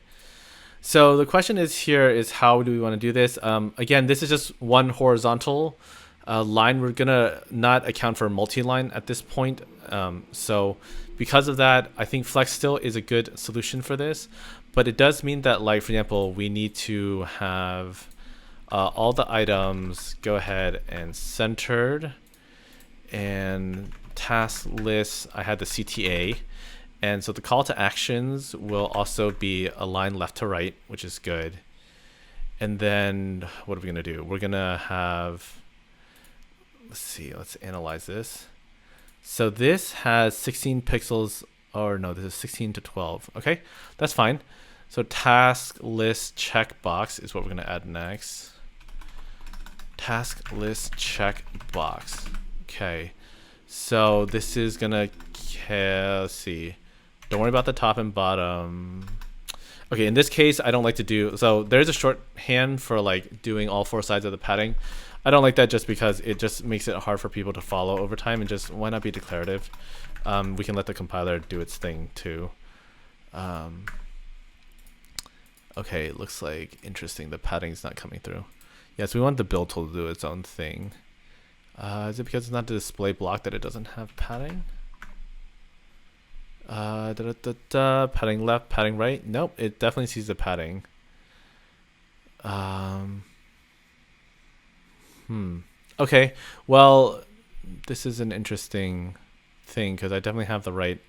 So the question is here is how do we want to do this? Again, this is just one horizontal line. We're going to not account for multi-line at this point. So because of that, I think flex still is a good solution for this, but it does mean that, like, for example, we need to have all the items go ahead and centered, and task list, I had the CTA. And so the call to actions will also be aligned left to right, which is good. And then what are we going to do? We're going to have, let's see, let's analyze this. So this has 16 pixels, or no, this is 16 to 12. Okay, that's fine. So task list checkbox is what we're going to add next. Task list checkbox. Okay, so this is going to, let's see. Don't worry about the top and bottom. Okay, in this case, I don't like to do, so there's a shorthand for like doing all 4 sides of the padding. I don't like that just because it just makes it hard for people to follow over time, and just why not be declarative? We can let the compiler do its thing too. Okay, it looks like interesting. The padding's not coming through. Yes, we want the build tool to do its own thing. Is it because it's not the display block that it doesn't have padding? Padding left, padding right. Nope, it definitely sees the padding. Okay, well, this is an interesting thing because I definitely have the right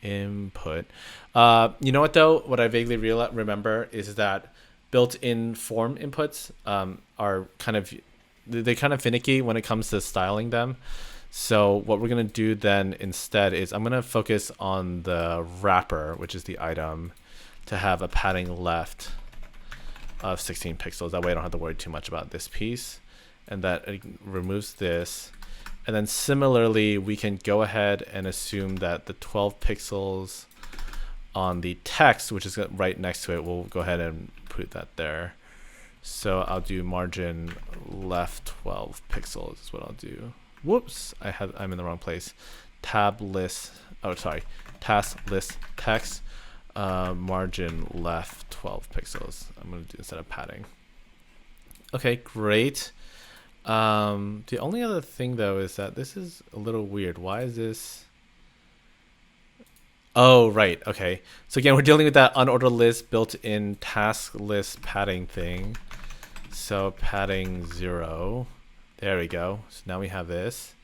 input. You know what though? What I vaguely remember is that built-in form inputs are they're kind of finicky when it comes to styling them. So what we're going to do then instead is I'm going to focus on the wrapper, which is the item, to have a padding left of 16 pixels. That way I don't have to worry too much about this piece. And that removes this. And then similarly, we can go ahead and assume that the 12 pixels on the text, which is right next to it, we'll go ahead and put that there. So I'll do margin left 12 pixels is what I'll do. Whoops, I'm in the wrong place. Task list text, margin left 12 pixels. I'm going to do instead of padding. Okay, great. The only other thing though is that this is a little weird. Why is this? Oh, right. Okay. So again, we're dealing with that unordered list built-in task list padding thing. So padding 0. There we go. So now we have this.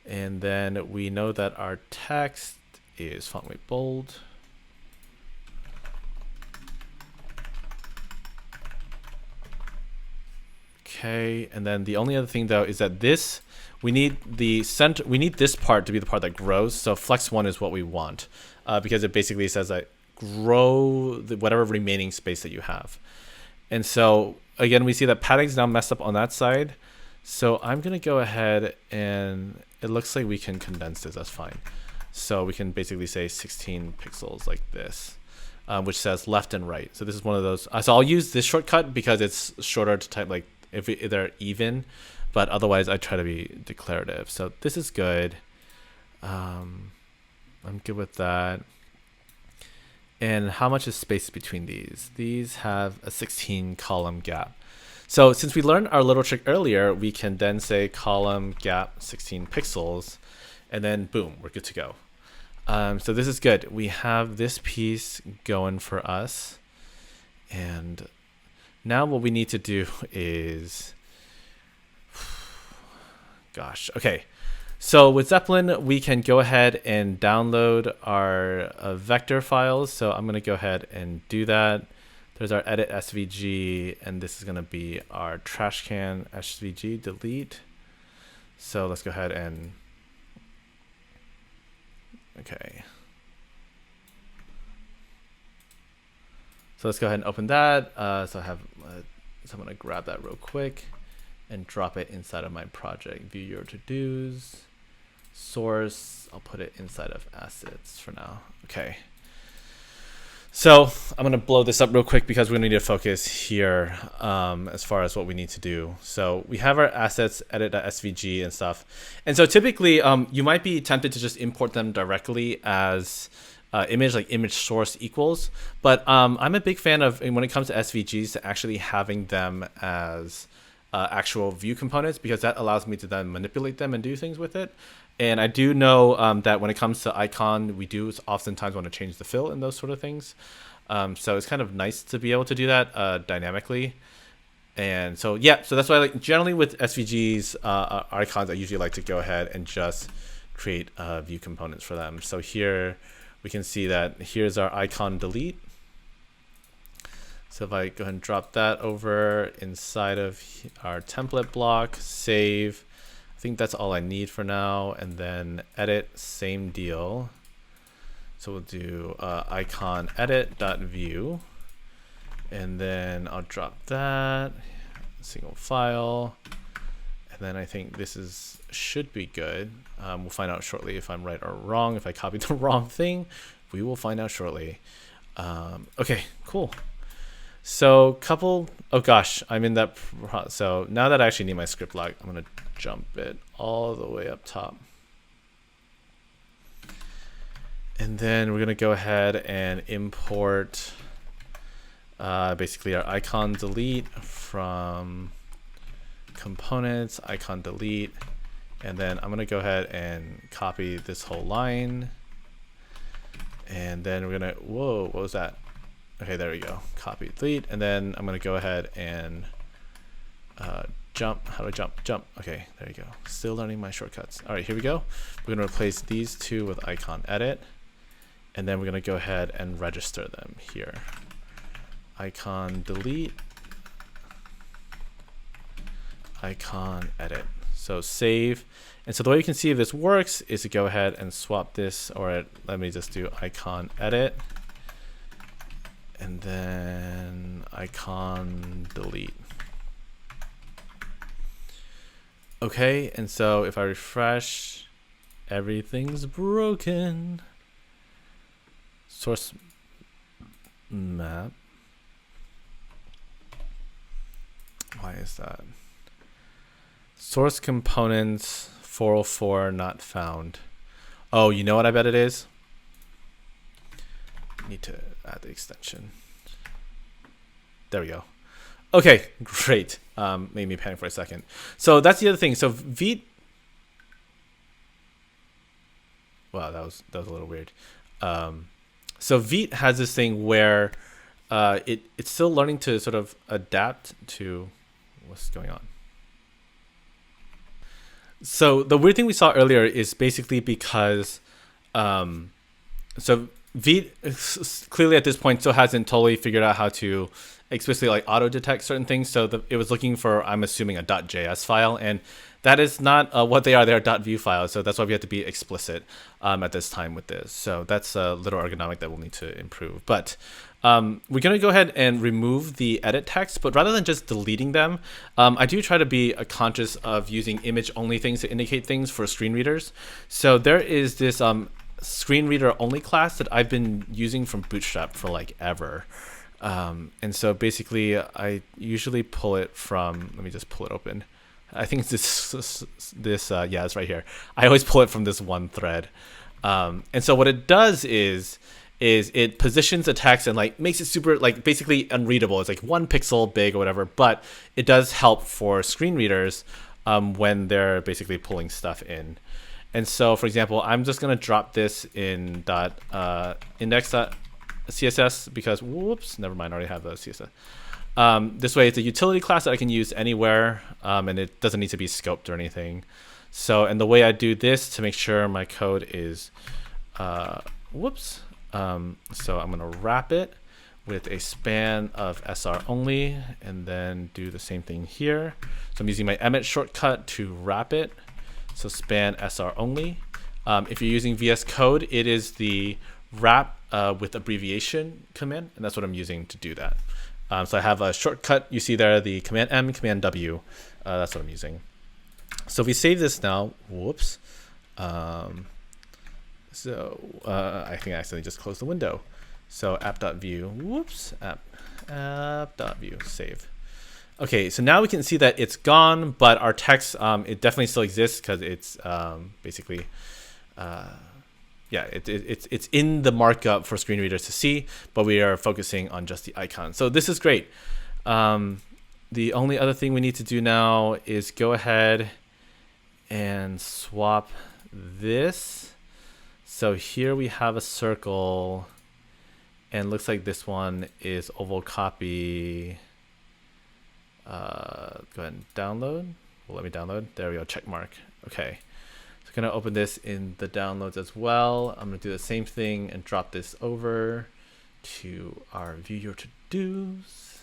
And then we know that our text is font weight bold. Okay, and then the only other thing though is that this, we need this part to be the part that grows. So flex 1 is what we want because it basically says that grow whatever remaining space that you have. And so again, we see that padding's now messed up on that side. So I'm going to go ahead and it looks like we can condense this. That's fine. So we can basically say 16 pixels like this, which says left and right. So this is one of those. So I'll use this shortcut because it's shorter to type like if they're even, but otherwise I try to be declarative. So this is good. I'm good with that. And how much is space between these? These have a 16 column gap. So since we learned our little trick earlier, we can then say column gap 16 pixels, and then boom, we're good to go. So this is good. We have this piece going for us. And Now what we need to do is, gosh, okay. So with Zeppelin, we can go ahead and download our vector files. So I'm going to go ahead and do that. There's our edit SVG, and this is going to be our trash can SVG delete. So let's go ahead and, okay. So let's go ahead and open that. So I'm going to grab that real quick and drop it inside of my project. View your to-dos, source. I'll put it inside of assets for now. Okay. So I'm going to blow this up real quick because we're going to need to focus here as far as what we need to do. So we have our assets, edit.svg and stuff. And so typically you might be tempted to just import them directly as image, like image source equals. But I'm a big fan of, when it comes to SVGs, to actually having them as actual view components, because that allows me to then manipulate them and do things with it. And I do know that when it comes to icon, we do oftentimes want to change the fill and those sort of things. So it's kind of nice to be able to do that dynamically. And so, yeah, so that's why, like, generally with SVGs, icons, I usually like to go ahead and just create view components for them. So here we can see that here's our icon delete. So if I go ahead and drop that over inside of our template block, save, I think that's all I need for now. And then edit, same deal. So we'll do icon edit.view. And then I'll drop that, single file. And then I think this should be good. We'll find out shortly if I'm right or wrong. If I copied the wrong thing, we will find out shortly. Okay, cool. So oh gosh, I'm in that. So now that I actually need my script log, I'm gonna jump it all the way up top. And then we're gonna go ahead and import basically our icon delete from components, icon delete. And then I'm gonna go ahead and copy this whole line. And then we're gonna, whoa, what was that? Okay, there we go. Copy, delete, and then I'm gonna go ahead and jump. How do I jump? Jump. Okay, there you go. Still learning my shortcuts. All right, here we go. We're gonna replace these two with icon edit, and then we're gonna go ahead and register them here. Icon delete, icon edit. So save. And so the way you can see if this works is to go ahead and swap this, or let me just do icon edit. And then icon delete. Okay, and so if I refresh, everything's broken. Source map. Why is that? Source components 404 not found. Oh, you know what I bet it is? Need to add the extension. There we go. Okay, great. Made me panic for a second. So that's the other thing. So Vite. Wow, that was a little weird. So Vite has this thing where it's still learning to sort of adapt to what's going on. So the weird thing we saw earlier is basically because so Vite clearly at this point still hasn't totally figured out how to explicitly like auto detect certain things. So it was looking for, I'm assuming, a .js file, and that is not what they are. They are .view files. So that's why we have to be explicit at this time with this. So that's a little ergonomic that we'll need to improve. But we're going to go ahead and remove the edit text, but rather than just deleting them, I do try to be conscious of using image only things to indicate things for screen readers. So there is this screen reader only class that I've been using from Bootstrap for like ever. And so basically I usually pull it from, let me just pull it open. I think it's this yeah, it's right here. I always pull it from this one thread. And so what it does is it positions the text and like makes it super, like basically unreadable. It's like 1 pixel big or whatever, but it does help for screen readers when they're basically pulling stuff in. And so, for example, I'm just going to drop this in index.css because, whoops, never mind, I already have the CSS. This way, it's a utility class that I can use anywhere, and it doesn't need to be scoped or anything. So, and the way I do this to make sure my code is, so I'm gonna wrap it with a span of SR only, and then do the same thing here. So I'm using my emit shortcut to wrap it. So span SR only. If you're using VS Code, it is the wrap with abbreviation command, and that's what I'm using to do that. So I have a shortcut. You see there the command M, command W. That's what I'm using. So if we save this now, whoops. I think I accidentally just closed the window. So app.view, whoops, app.view, save. Okay, so now we can see that it's gone, but our text, it definitely still exists because it's basically, it's in the markup for screen readers to see, but we are focusing on just the icon. So this is great. The only other thing we need to do now is go ahead and swap this. So here we have a circle, and looks like this one is oval copy. Go ahead and download. Well, let me download. There we go, check mark. Okay. So I'm gonna open this in the downloads as well. I'm gonna do the same thing and drop this over to our view your to-dos.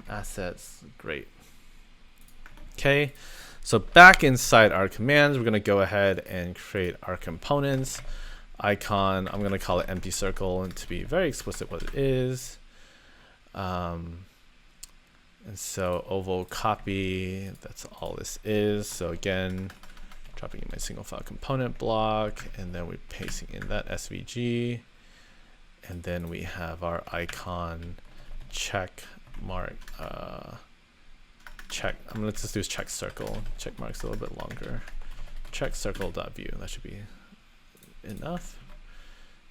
Assets, great. Okay, so back inside our commands, we're gonna go ahead and create our components. Icon, I'm gonna call it empty circle, and to be very explicit what it is. And so oval copy, that's all this is. So again, dropping in my single file component block, and then we're pasting in that SVG. And then we have our icon check mark, check. I'm gonna just do check circle. Check mark's a little bit longer. Check circle.view, that should be enough.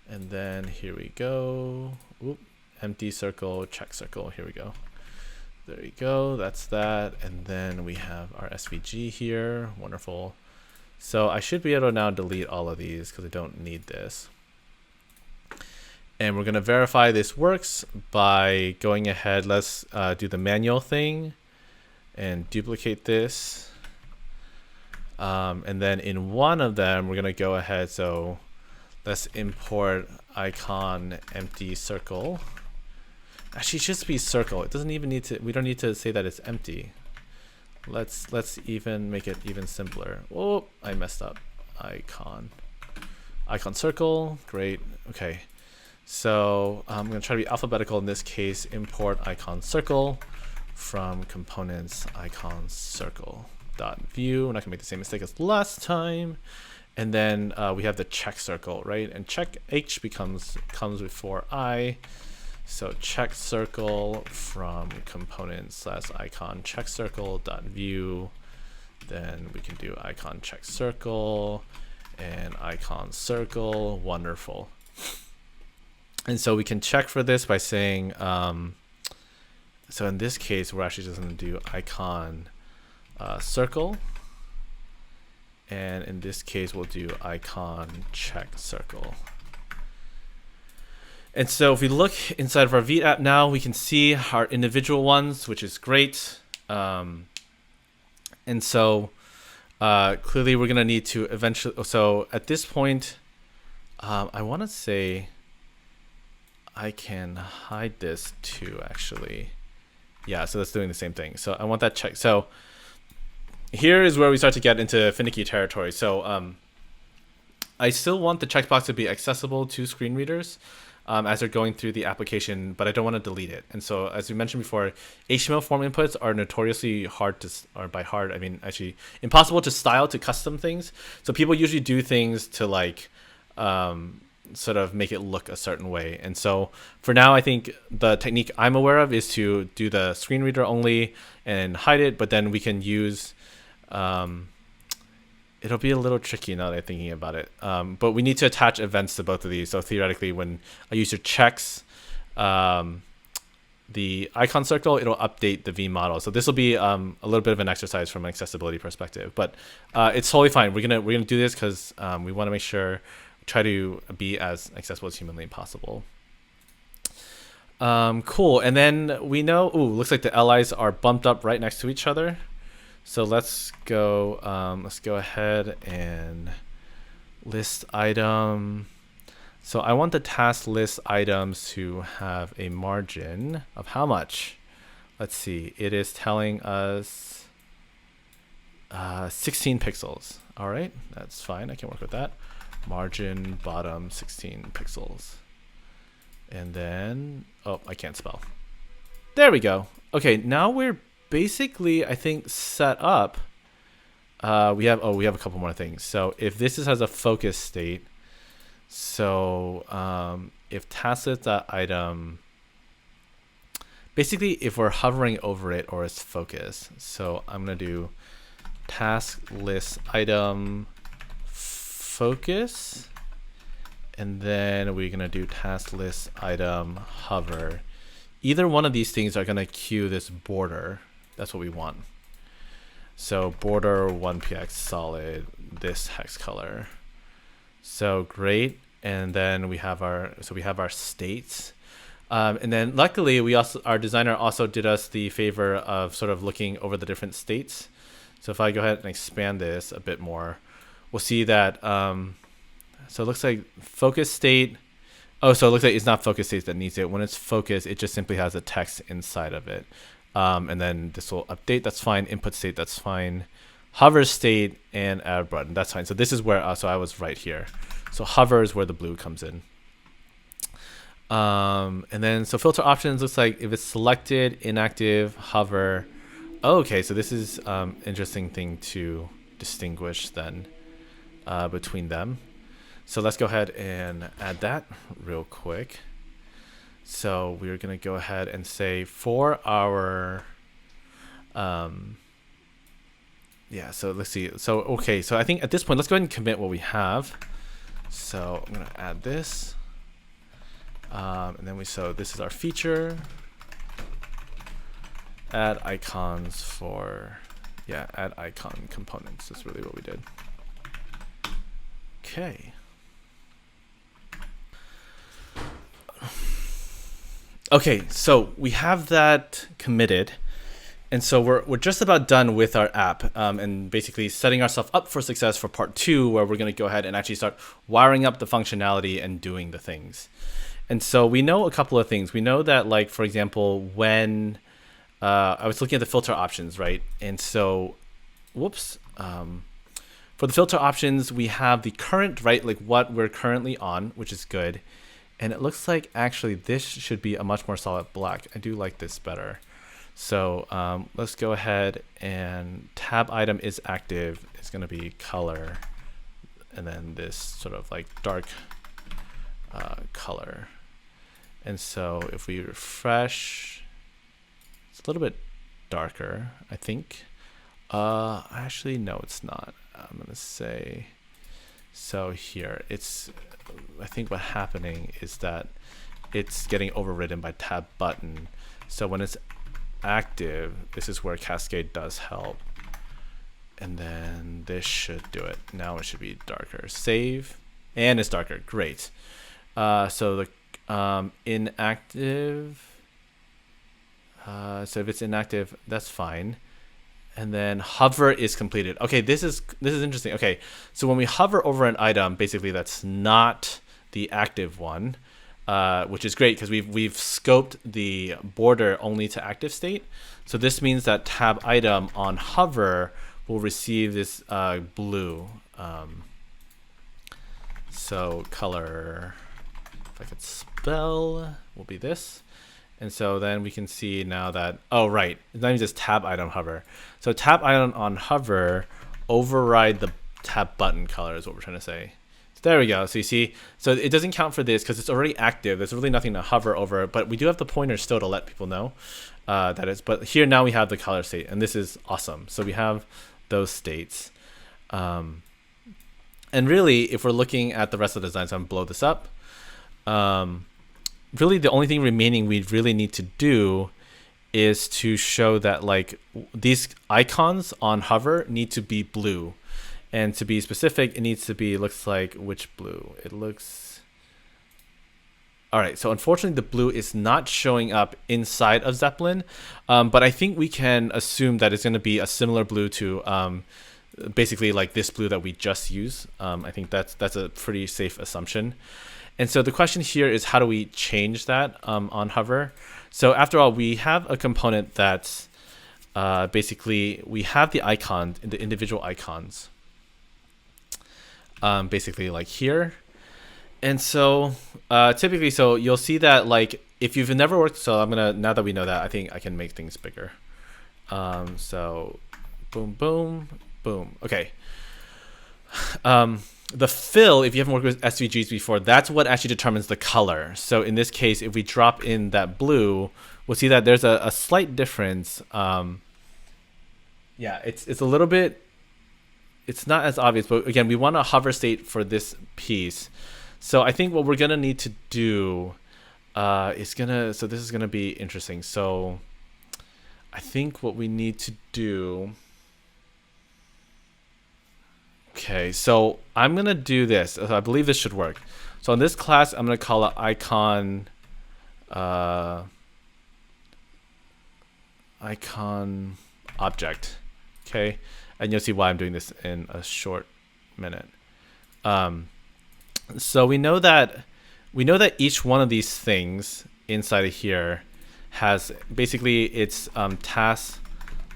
And then here we go. Oop, empty circle, check circle, here we go. There you go, that's that. And then we have our SVG here, wonderful. So I should be able to now delete all of these because I don't need this. And we're gonna verify this works by going ahead, let's do the manual thing and duplicate this. And then in one of them, we're gonna go ahead, so let's import icon empty circle. Actually, it should just be circle. It doesn't even need to, we don't need to say that it's empty. Let's even make it even simpler. Oh, I messed up. Icon circle, great, okay. So I'm gonna try to be alphabetical in this case, import icon circle from components icon circle dot view. We're not gonna make the same mistake as last time. And then we have the check circle, right? And check H comes before I. So check circle from components / icon check circle dot view. Then we can do icon check circle and icon circle, wonderful. And so we can check for this by saying, so in this case, we're actually just going to do icon circle. And in this case, we'll do icon check circle. And so if we look inside of our Vite app now, we can see our individual ones, which is great. And so clearly we're going to need to eventually, so at this point, I want to say, I can hide this too, actually. Yeah, so that's doing the same thing. So I want that check. So here is where we start to get into finicky territory. So I still want the checkbox to be accessible to screen readers as they're going through the application, but I don't want to delete it. And so as we mentioned before, HTML form inputs are notoriously hard to, or by hard, I mean actually impossible to style, to custom things. So people usually do things to like, sort of make it look a certain way. And so for now, I think the technique I'm aware of is to do the screen reader only and hide it, but then we can use, it'll be a little tricky now that I'm thinking about it. But we need to attach events to both of these. So theoretically, when a user checks the icon circle, it'll update the V model. So this will be a little bit of an exercise from an accessibility perspective, but it's totally fine. We're gonna do this because we want to make sure, try to be as accessible as humanly possible. Cool. And then we know, ooh, looks like the LIs are bumped up right next to each other. So let's go ahead and list item. So I want the task list items to have a margin of how much? Let's see. It is telling us 16 pixels. All right, that's fine. I can work with that. Margin bottom 16 pixels. And then, oh, I can't spell. There we go. Okay, now we're basically, I think, set up. We have a couple more things. So if has a focus state, so if task list item, basically if we're hovering over it or it's focus. So I'm gonna do task list item focus, and then we're gonna do task list item hover. Either one of these things are gonna queue this border. That's what we want. So border 1px solid, this hex color. So great. And then we have our states. And then luckily our designer also did us the favor of sort of looking over the different states. So if I go ahead and expand this a bit more, we'll see that, so it looks like focus state. Oh, so it looks like it's not focus state that needs it. When it's focused, it just simply has a text inside of it. And then this will update, that's fine. Input state, that's fine. Hover state and add button, that's fine. So this is where, so I was right here. So hover is where the blue comes in. And then, so filter options looks like if it's selected, inactive, hover. Oh, okay, so this is interesting thing to distinguish then between them. So let's go ahead and add that real quick. So we're gonna go ahead and say for our, yeah, so let's see. So, okay, so I think at this point, let's go ahead and commit what we have. So I'm gonna add this. And then so this is our feature. Add icons for, yeah, add icon components. That's really what we did. Okay. Okay, so we have that committed. And so we're just about done with our app, and basically setting ourselves up for success for part 2, where we're going to go ahead and actually start wiring up the functionality and doing the things. And so we know a couple of things. We know that, like, for example, when I was looking at the filter options, right? And so, whoops. For the filter options, we have the current, right? Like what we're currently on, which is good. And it looks like actually this should be a much more solid black. I do like this better. So let's go ahead and tab item is active. It's going to be color. And then this sort of like dark color. And so if we refresh, it's a little bit darker, I think. Actually, no, it's not. I'm going to say, so here, it's, I think what's happening is that it's getting overridden by tab button. So when it's active, this is where Cascade does help. And then this should do it. Now it should be darker. Save, and it's darker. Great. So the inactive, so if it's inactive, that's fine. And then hover is completed. Okay, this is interesting. Okay, so when we hover over an item, basically that's not the active one, which is great because we've scoped the border only to active state. So this means that tab item on hover will receive this blue. So color, if I could spell, will be this. And so then we can see now that, oh, right, it's not even just tab item hover. So tab item on hover override the tab button color is what we're trying to say. So there we go. So you see, so it doesn't count for this because it's already active. There's really nothing to hover over, but we do have the pointer still to let people know that it's, but here now we have the color state, and this is awesome. So we have those states. And really, if we're looking at the rest of the design, so I'm gonna blow this up. Really the only thing remaining we really need to do is to show that like these icons on hover need to be blue, and to be specific it needs to be, looks like, which blue? It looks, All right, so unfortunately the blue is not showing up inside of Zeppelin, but I think we can assume that it's going to be a similar blue to basically like this blue that we just used. I think that's a pretty safe assumption. And so the question here is, how do we change that on hover? So after all, we have a component that's basically, we have the icon, the individual icons, basically like here. And so typically, so you'll see that like if you've never worked, so I'm gonna, now that we know that, I think I can make things bigger. So boom, boom, boom. Okay. The fill, if you haven't worked with SVGs before, that's what actually determines the color. So in this case, if we drop in that blue, we'll see that there's a slight difference. Yeah, it's a little bit, it's not as obvious, but again, we want a hover state for this piece. So I think what we're gonna need to do is so this is gonna be interesting. So I think what we need to do, okay, so I'm gonna do this. So I believe this should work. So in this class, I'm gonna call it icon object, okay? And you'll see why I'm doing this in a short minute. So we know that each one of these things inside of here has basically its task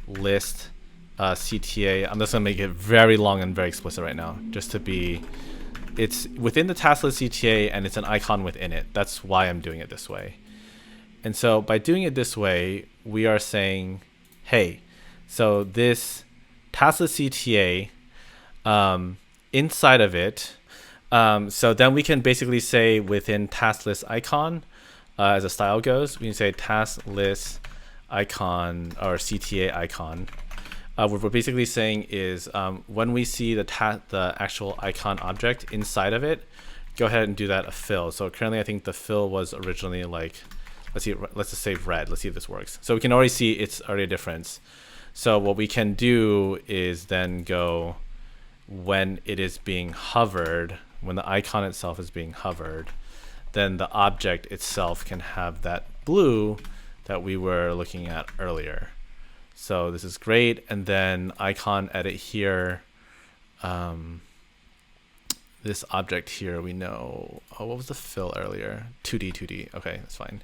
list CTA. I'm just gonna make it very long and very explicit right now, just to be, it's within the task list CTA and it's an icon within it. That's why I'm doing it this way. And so by doing it this way, we are saying, hey, so this task list CTA, inside of it, so then we can basically say within task list icon, as a style goes, we can say task list icon or CTA icon. What we're basically saying is when we see the actual icon object inside of it, go ahead and do that a fill. So currently I think the fill was originally like, let's just say red. Let's see if this works. So we can already see it's already a difference. So what we can do is then go, when it is being hovered, when the icon itself is being hovered, then the object itself can have that blue that we were looking at earlier. So this is great. And then icon edit here, this object here, we know, oh, what was the fill earlier? 2D. Okay, that's fine.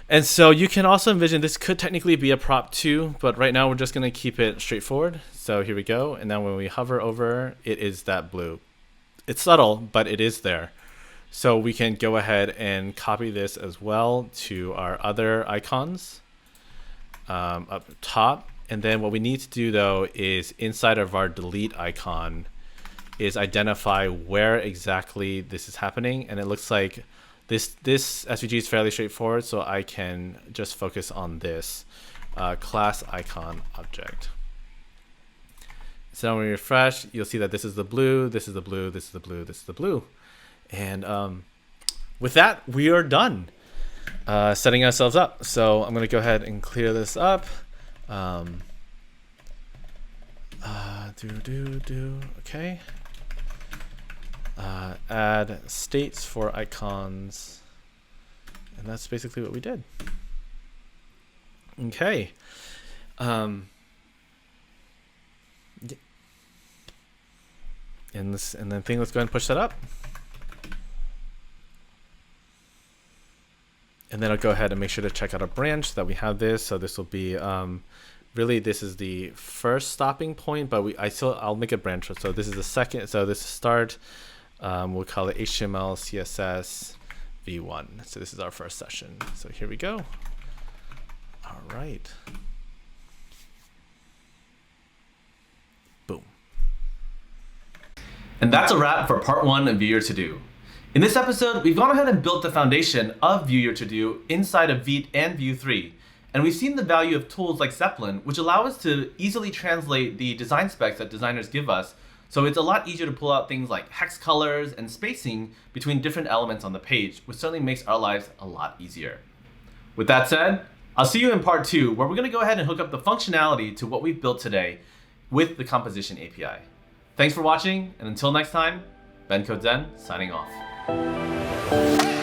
And so you can also envision this could technically be a prop too, but right now we're just going to keep it straightforward. So here we go. And then when we hover over, it is that blue. It's subtle, but it is there. So we can go ahead and copy this as well to our other icons up top. And then what we need to do though is inside of our delete icon is identify where exactly this is happening. And it looks like this SVG is fairly straightforward, so I can just focus on this class icon object. So when we refresh, you'll see that this is the blue, this is the blue, this is the blue, this is the blue. And with that, we are done setting ourselves up. So I'm going to go ahead and clear this up. Okay. Add states for icons, and that's basically what we did. Okay. And then let's go ahead and push that up. And then I'll go ahead and make sure to check out a branch that we have this. So this will be really, this is the first stopping point, but I'll make a branch. So this is the second. So this is start. We'll call it HTML CSS v1. So this is our first session. So here we go. All right. Boom. And that's a wrap for part 1 of View Your To-Do. In this episode, we've gone ahead and built the foundation of View Your To-Do inside of Vite and Vue 3. And we've seen the value of tools like Zeplin, which allow us to easily translate the design specs that designers give us. So it's a lot easier to pull out things like hex colors and spacing between different elements on the page, which certainly makes our lives a lot easier. With that said, I'll see you in part 2, where we're going to go ahead and hook up the functionality to what we've built today with the composition API. Thanks for watching, and until next time, Ben Code Zen signing off. Bye.